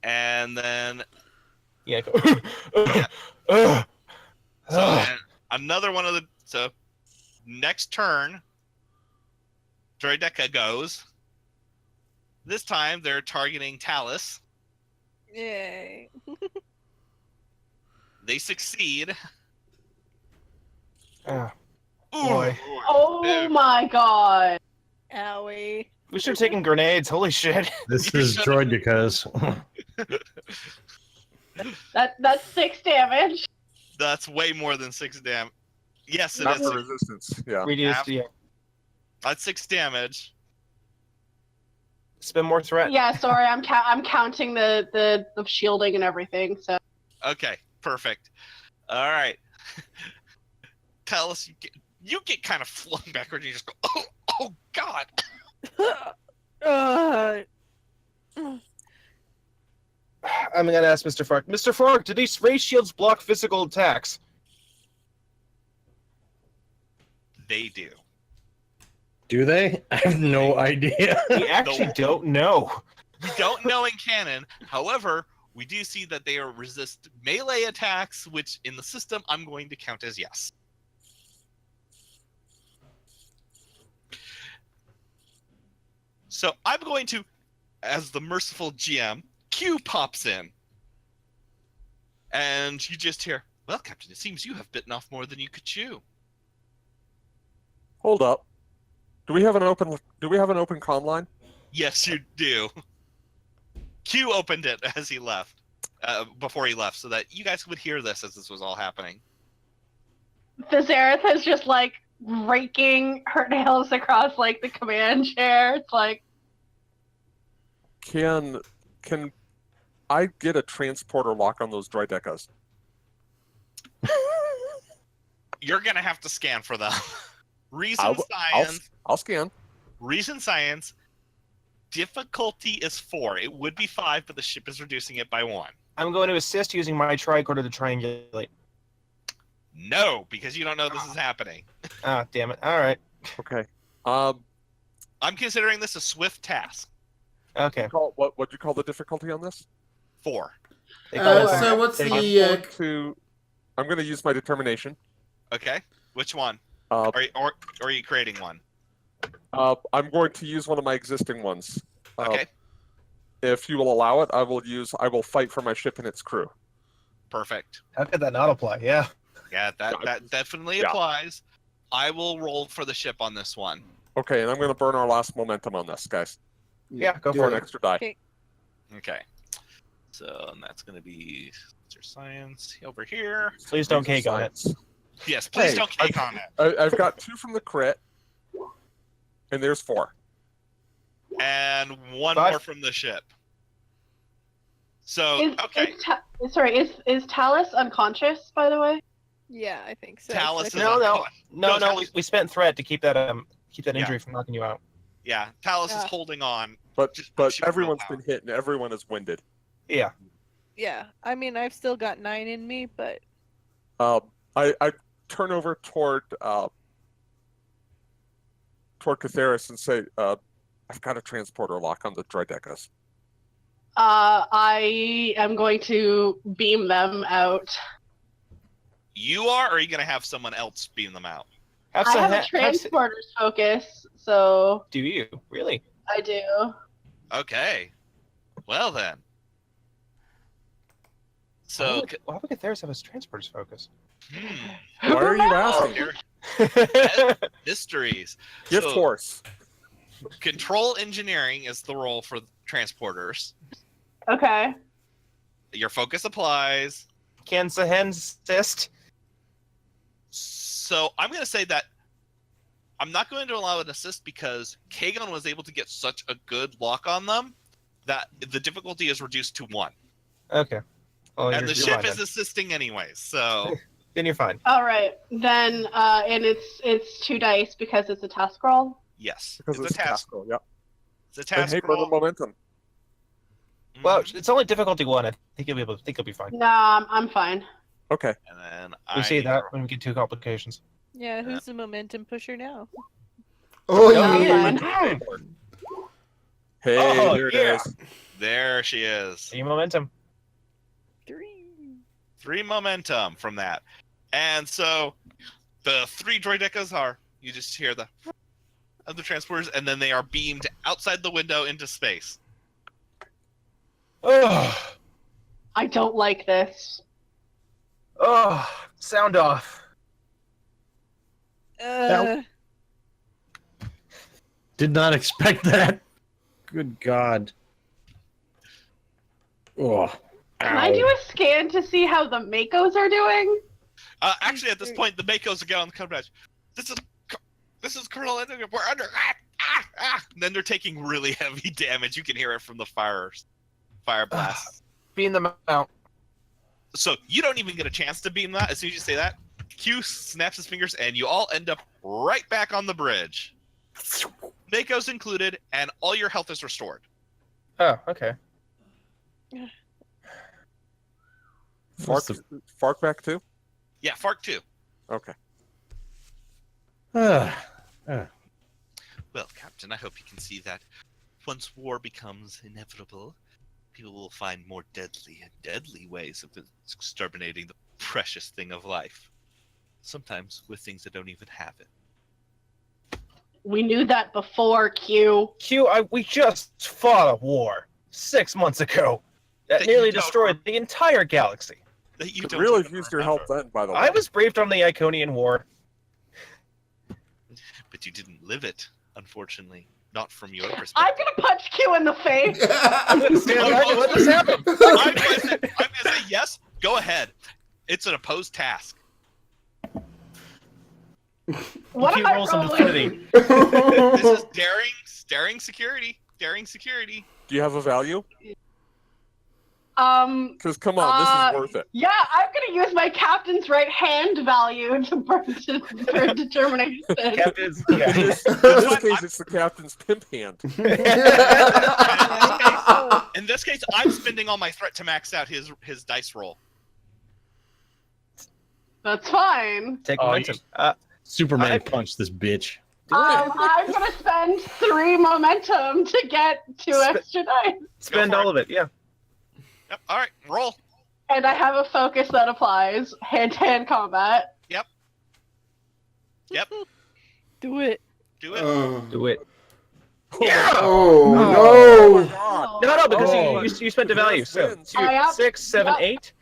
And then Yeah. so then another one of the next turn, Droideka goes. This time they're targeting Talus. Yay. They succeed. Ah, Ooh. boy. Oh my god! Owie. We should have taken grenades. Holy shit. This You is should've- Droidicas. That's 6 damage. That's way more than 6 damage. Yes, it Not is. for resistance. Yeah. Reduced. Yeah. That's 6 damage. Spin more threat. Yeah, sorry, I'm counting the shielding and everything. So Okay, perfect. All right. Talus, you get kind of flung backwards. And you just go, oh God. Uh, I'm gonna ask Mr. Fark. Mr. Fark, do these ray shields block physical attacks? They do. Do they? I have no idea. We actually don't know. We don't know in canon. However, we do see that they are resist melee attacks, which in the system I'm going to count as yes. So I'm going to, as the merciful GM, Q pops in. And you just hear, well, Captain, it seems you have bitten off more than you could chew. Hold up. Do we have an open comm line? Yes, you do. Q opened it as he left, before he left, so that you guys would hear this as this was all happening. Vizareth is just like raking her nails across like the command chair. It's like, Can I get a transporter lock on those Droidekas? You're gonna have to scan for them. Reason I'll science. scan. Reason science. Difficulty is 4. It would be 5, but the ship is reducing it by 1. I'm going to assist using my tricorder to triangulate. No, because you don't know this is happening. Ah, damn it. All right. Okay. I'm considering this a swift task. Okay. What'd you call the difficulty on this? 4. They call it- So what's they- the... I'm going to use my determination. Okay. Which one? Uh, Or are you creating one? I'm going to use one of my existing ones. Okay. If you will allow it, I will fight for my ship and its crew. Perfect. How could that not apply? Yeah. Yeah, that definitely Yeah. applies. I will roll for the ship on this one. Okay, and I'm going to burn our last momentum on this, guys. Yeah, go For for an it. extra die. Okay. Okay. So and that's going to be science over here. Please don't cake on it. Science. Yes, please Hey, don't cake on it. I've got 2 from the crit, and there's 4. And 1 Five. more from the ship. So Is, okay, is Talus unconscious, by the way? Yeah, I think so. Talus is No, no. unconscious. No, No, we spent threat to keep that Yeah. injury from knocking you out. Yeah, Talus is Yeah. holding on. But Just but shoot real everyone's loud. been hit, and everyone is winded. Yeah. Yeah, I mean, I've still got 9 in me, but I turn over toward Catheris and say, I've got a transporter lock on the Droidecas. I am going to beam them out. You are, or are you going to have someone else beam them out? Have I some have a have some- transporter's focus, so Do you really? I do. Okay. Well then. So, Why would Catheris have his transporter's focus? Why are you asking? here- mysteries. Gift So, horse. Control engineering is the role for transporters. Okay. Your focus applies. Can Sahen assist? So I'm going to say that I'm not going to allow an assist because Kagon was able to get such a good lock on them that the difficulty is reduced to 1. Okay. Well, And you're the ship fine is then. assisting anyways, so Then you're fine. All right. Then, and it's 2 dice because it's a task roll. yes. Because it's a task. roll, yeah. It's a And task hey, burn the roll. momentum. Well, Mhm. it's only difficulty 1. I think you'll be fine. No, I'm fine. Okay. And then We I see that when we get to complications. yeah, who's the momentum pusher now? Oh, I'm yeah. fine. Hey, Oh, there it yeah. is. There she is. See momentum. 3. 3 momentum from that. And so the 3 droidecas are, you just hear the of the transporters, and then they are beamed outside the window into space. Oh, I don't like this. sound off. Did not expect that. Good God. Oh. Can I do a scan to see how the Makos are doing? Actually, at this point, the Makos are going on the cover badge. This is Colonel Endinger. We're under. And then they're taking really heavy damage. You can hear it from the fire blasts. Beam them out. So you don't even get a chance to beam that. As soon as you say that, Q snaps his fingers, and you all end up right back on the bridge. Makos included, and all your health is restored. Oh, okay. Fark back too? Yeah, Fark too. Okay. Well, Captain, I hope you can see that once war becomes inevitable, people will find more deadly and deadly ways of exterminating the precious thing of life. Sometimes with things that don't even have it. We knew that before, Q. We just fought a war 6 months ago that That nearly you don't destroyed the entire galaxy. That you Could don't really even used your help remember, then, by the way. I was briefed on the Iconian War. but you didn't live it, unfortunately. Not from your I'm perspective. gonna punch Q in the face. I'm gonna stand back and let this happen. I'm gonna say yes. Go ahead. It's an opposed task. What Q am I rolls some rolling? affinity. This is daring security. Daring security. Do you have a value? Because come on, this is worth it. Yeah, I'm gonna use my captain's right hand value for determination. Captain's, In yeah. this case, it's the captain's pimp hand. In this case, I'm spending all my threat to max out his dice roll. That's fine. Take Oh, momentum. Superman punched this bitch. I'm gonna spend 3 momentum to get 2 extra dice. Spend all of it, yeah. Yep. All right, roll. And I have a focus that applies hand-to-hand combat. Yep. Do it. Do it. Do it. Oh, Oh, no! God. No, because Oh. you spent the value. So Wins. 2, Yep. 6, 7, Yep. 8.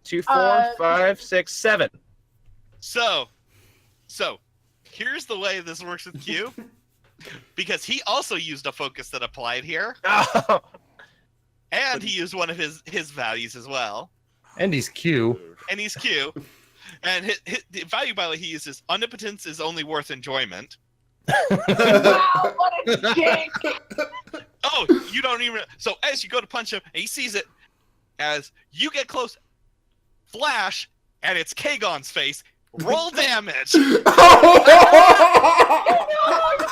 2, 4, 5, 6, 7. So, here's the way this works with Q. Because he also used a focus that applied here, Oh. and he used one of his values as well. And he's Q. And he's Q. And the value by the way he uses omnipotence is only worth enjoyment. Wow, what a dick! Oh, you don't even. So as you go to punch him, and he sees it, as you get close, flash, and it's Kagon's face. Roll damage. Oh, I'm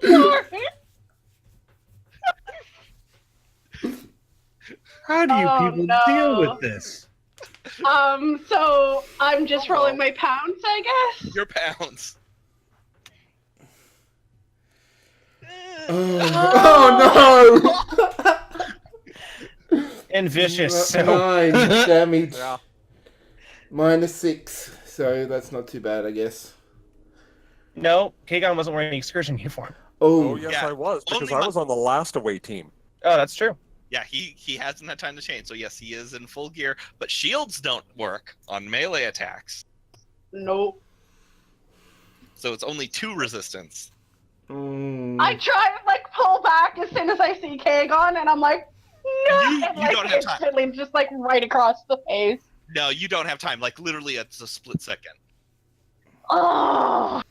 so sorry. How do you Oh, people no. deal with this? So I'm just rolling my pounds, I guess. Your pounds. Oh no! And vicious. So 9 damage. Yeah. -6. So that's not too bad, I guess. no, Kagon wasn't wearing the excursion uniform. Oh, Oh, yes, Yeah. I was, because Only I was on the last away team. Oh, that's true. Yeah, he hasn't had time to change. So yes, he is in full gear, but shields don't work on melee attacks. Nope. So it's only 2 resistance. I try to pull back as soon as I see Kagon, and I'm like, no, You and, don't have time. instantly just right across the face. No, you don't have time. Like literally, it's a split second. Oh,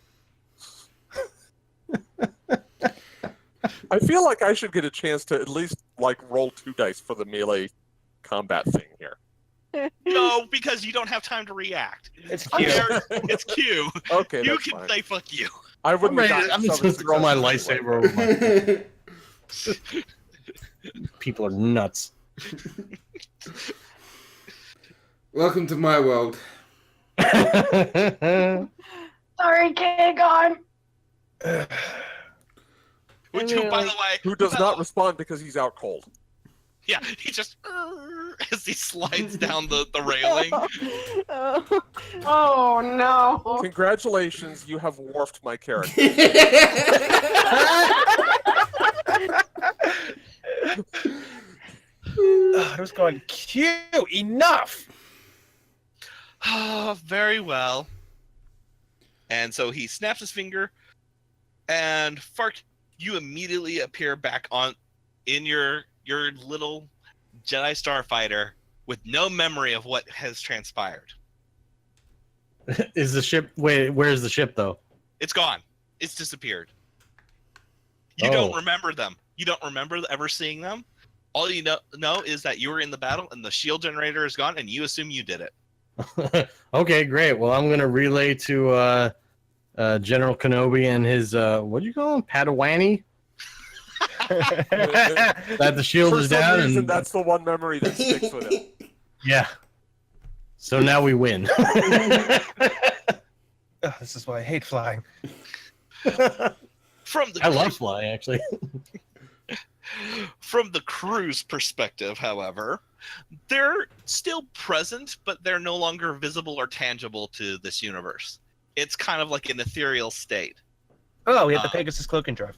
I feel like I should get a chance to at least roll 2 dice for the melee combat thing here. No, because you don't have time to react. It's There- cute. It's Q. Okay, You that's can fine. say fuck you. I wouldn't have gotten I'm just 7 gonna throw my successes anyway. lightsaber over my. People are nuts. welcome to my world. sorry, Kagon. Which, who, by the way, Who does not respond because he's out cold. yeah, he just as he slides down the railing. Oh. Oh no. Congratulations, you have dwarfed my character. I was going, Q, enough! Ah, very well. And so he snaps his finger, and Fark, you immediately appear back in your little Jedi starfighter with no memory of what has transpired. Is the ship? Wait, where's the ship though? It's gone. It's disappeared. You Oh. don't remember them. You don't remember ever seeing them. All you know is that you were in the battle and the shield generator is gone, and you assume you did it. Okay, great. Well, I'm gonna relay to General Kenobi and his what do you call him, Padawani? That the shield For is some down, reason, and that's the one memory that sticks with him. yeah. So now we win. Oh, this is why I hate flying. From the I love flying, actually. From the crew's perspective, however, they're still present, but they're no longer visible or tangible to this universe. It's kind of like an ethereal state. Oh, we have the Pegasus cloak and drive.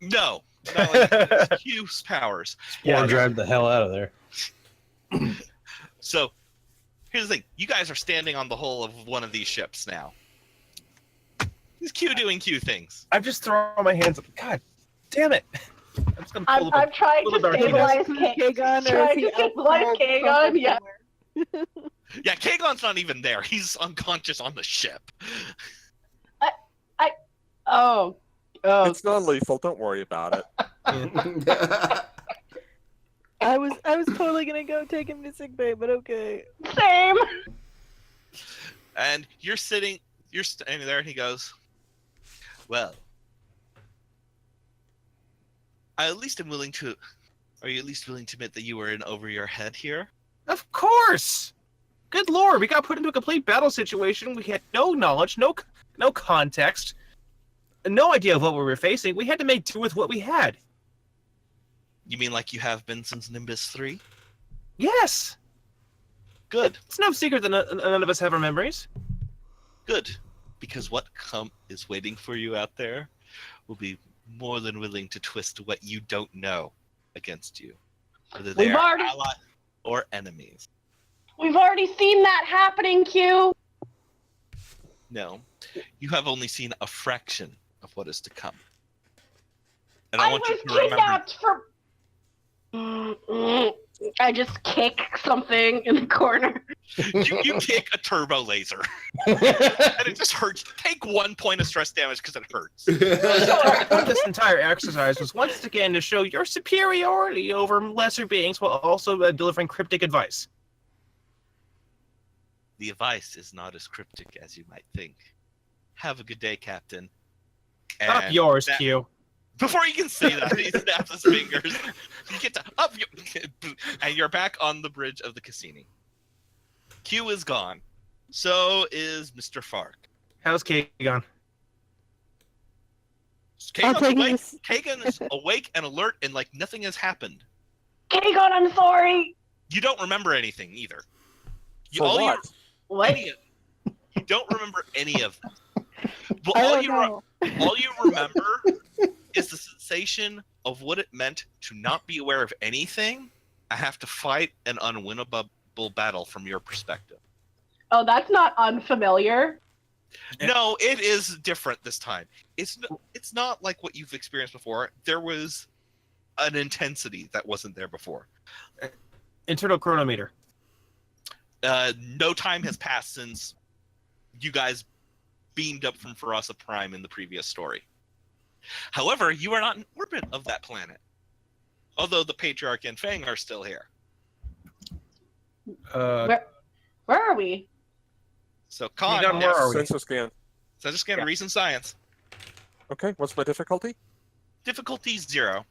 No, not like it's Q's powers. Or drive the hell out of there. So, here's the thing. You guys are standing on the hull of one of these ships now. Is Q doing Q things? I'm just throwing my hands up. God damn it. I'm just gonna pull I'm trying to Little stabilize Kagon, or Trying is he to stabilize alcohol Kagon, yeah. somewhere? Yeah, Kagon's not even there. He's unconscious on the ship. Oh. It's non-lethal. Don't worry about it. I was totally gonna go take him to sickbay, but okay. Same. And you're standing there, and he goes, "Well, are you at least willing to admit that you were in over your head here?" Of course! Good lord, we got put into a complete battle situation. We had no knowledge, no context, no idea of what we were facing. We had to make do with what we had. You mean like you have been since Nimbus 3? Yes! Good, It's no secret that none of us have our memories. good. Because what is waiting for you out there will be more than willing to twist what you don't know against you. Whether they We've are already- allies or enemies. We've already seen that happening, Q. No, you have only seen a fraction of what is to come. And I want you was to remember. kidnapped for. I just kick something in the corner. You kick a turbo laser, and it just hurts. Take 1 point of stress damage because it hurts. The point of this entire exercise was once again to show your superiority over lesser beings while also delivering cryptic advice. The advice is not as cryptic as you might think. Have a good day, Captain. Up And yours, that- Q. Before you can say that, he snaps his fingers. You get to up your, and you're back on the bridge of the Cassini. Q is gone. So is Mr. Fark. How's Kagan? Kagan is awake and alert, and like nothing has happened. Kagon, I'm sorry. You don't remember anything either. For what? What? You don't remember any of them. But I all don't you know. all you remember is the sensation of what it meant to not be aware of anything. I have to fight an unwinnable battle from your perspective. Oh, that's not unfamiliar. No, it is different this time. It's not like what you've experienced before. There was an intensity that wasn't there before. Internal chronometer. No time has passed since you guys beamed up from Farasa Prime in the previous story. However, you are not in orbit of that planet. Although the Patriarch and Fang are still here. Where are we? So, Con, Kagan, where are we? Sensor scan. So just get Yeah. reason science. Okay, what's my difficulty? Difficulty 0.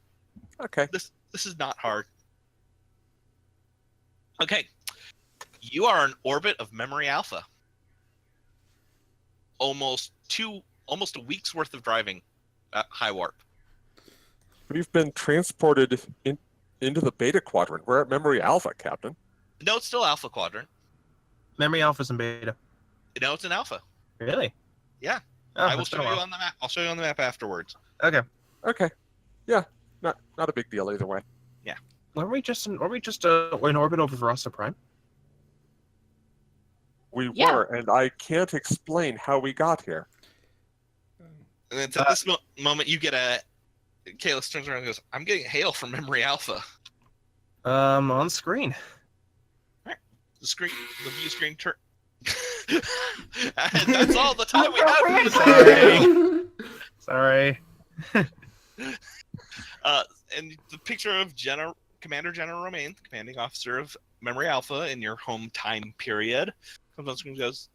Okay. This is not hard. Okay. You are in orbit of Memory Alpha. Almost a week's worth of driving at high warp. We've been transported into the Beta Quadrant. We're at Memory Alpha, Captain. No, it's still Alpha Quadrant. Memory alphas and beta. No, it's an Alpha. Really? Yeah. Oh, I will that's show been a you while. on the map. I'll show you on the map afterwards. Okay. Okay. Yeah, not a big deal either way. Weren't we just in orbit over Verasa Prime? We Yeah. were, and I can't explain how we got here. And then at this moment, you get Kalis turns around and goes, "I'm getting hail from Memory Alpha." On screen. The view screen turn. And that's all the time we have for this. Sorry. And the picture of Commander General Romaine, the commanding officer of Memory Alpha in your home time period, comes on screen and goes,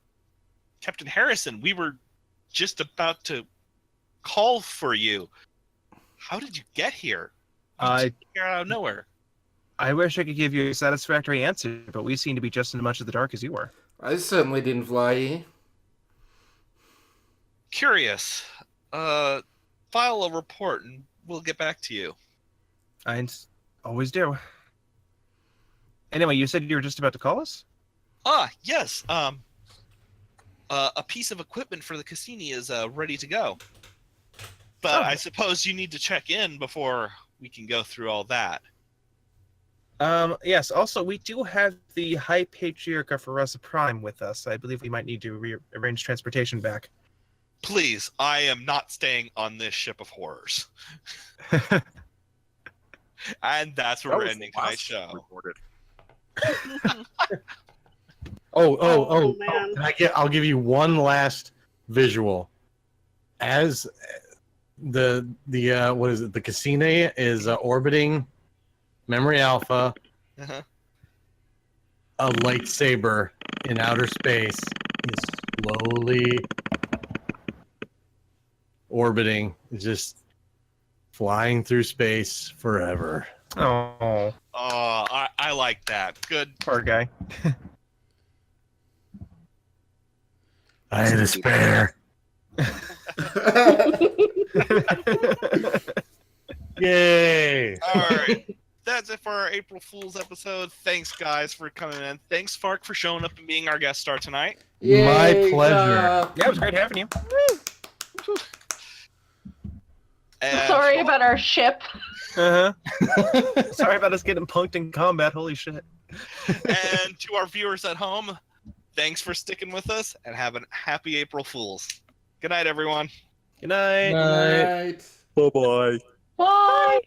"Captain Harrison, we were just about to call for you. How did you get here? You're out of nowhere." I wish I could give you a satisfactory answer, but we seem to be just as much in the dark as you are. I certainly didn't fly here. Curious. File a report and we'll get back to you. I always do. Anyway, you said you were just about to call us? Yes. A piece of equipment for the Cassini is ready to go. But Oh. I suppose you need to check in before we can go through all that. Yes, also, we do have the High Patriarch of Verasa Prime with us. I believe we might need to rearrange transportation back. Please, I am not staying on this ship of horrors. And that's where That we're was ending the tonight's last show. recorded. Oh, man. I'll give you one last visual. As the what is it? The Cassini is orbiting Memory Alpha, Uh-huh. a lightsaber in outer space is slowly orbiting, just flying through space forever. Oh, Oh, I like that. Good. poor guy. I had a spare. Yay! All right. That's it for our April Fool's episode. Thanks, guys, for coming in. Thanks, Fark, for showing up and being our guest star tonight. My Yay, pleasure. Yeah, it was great having you. And Sorry about our ship. Uh-huh. Sorry about us getting punked in combat. Holy shit. And to our viewers at home, thanks for sticking with us and have a happy April Fools. Good night, everyone. Good night. Night. Night. Bye bye. Bye.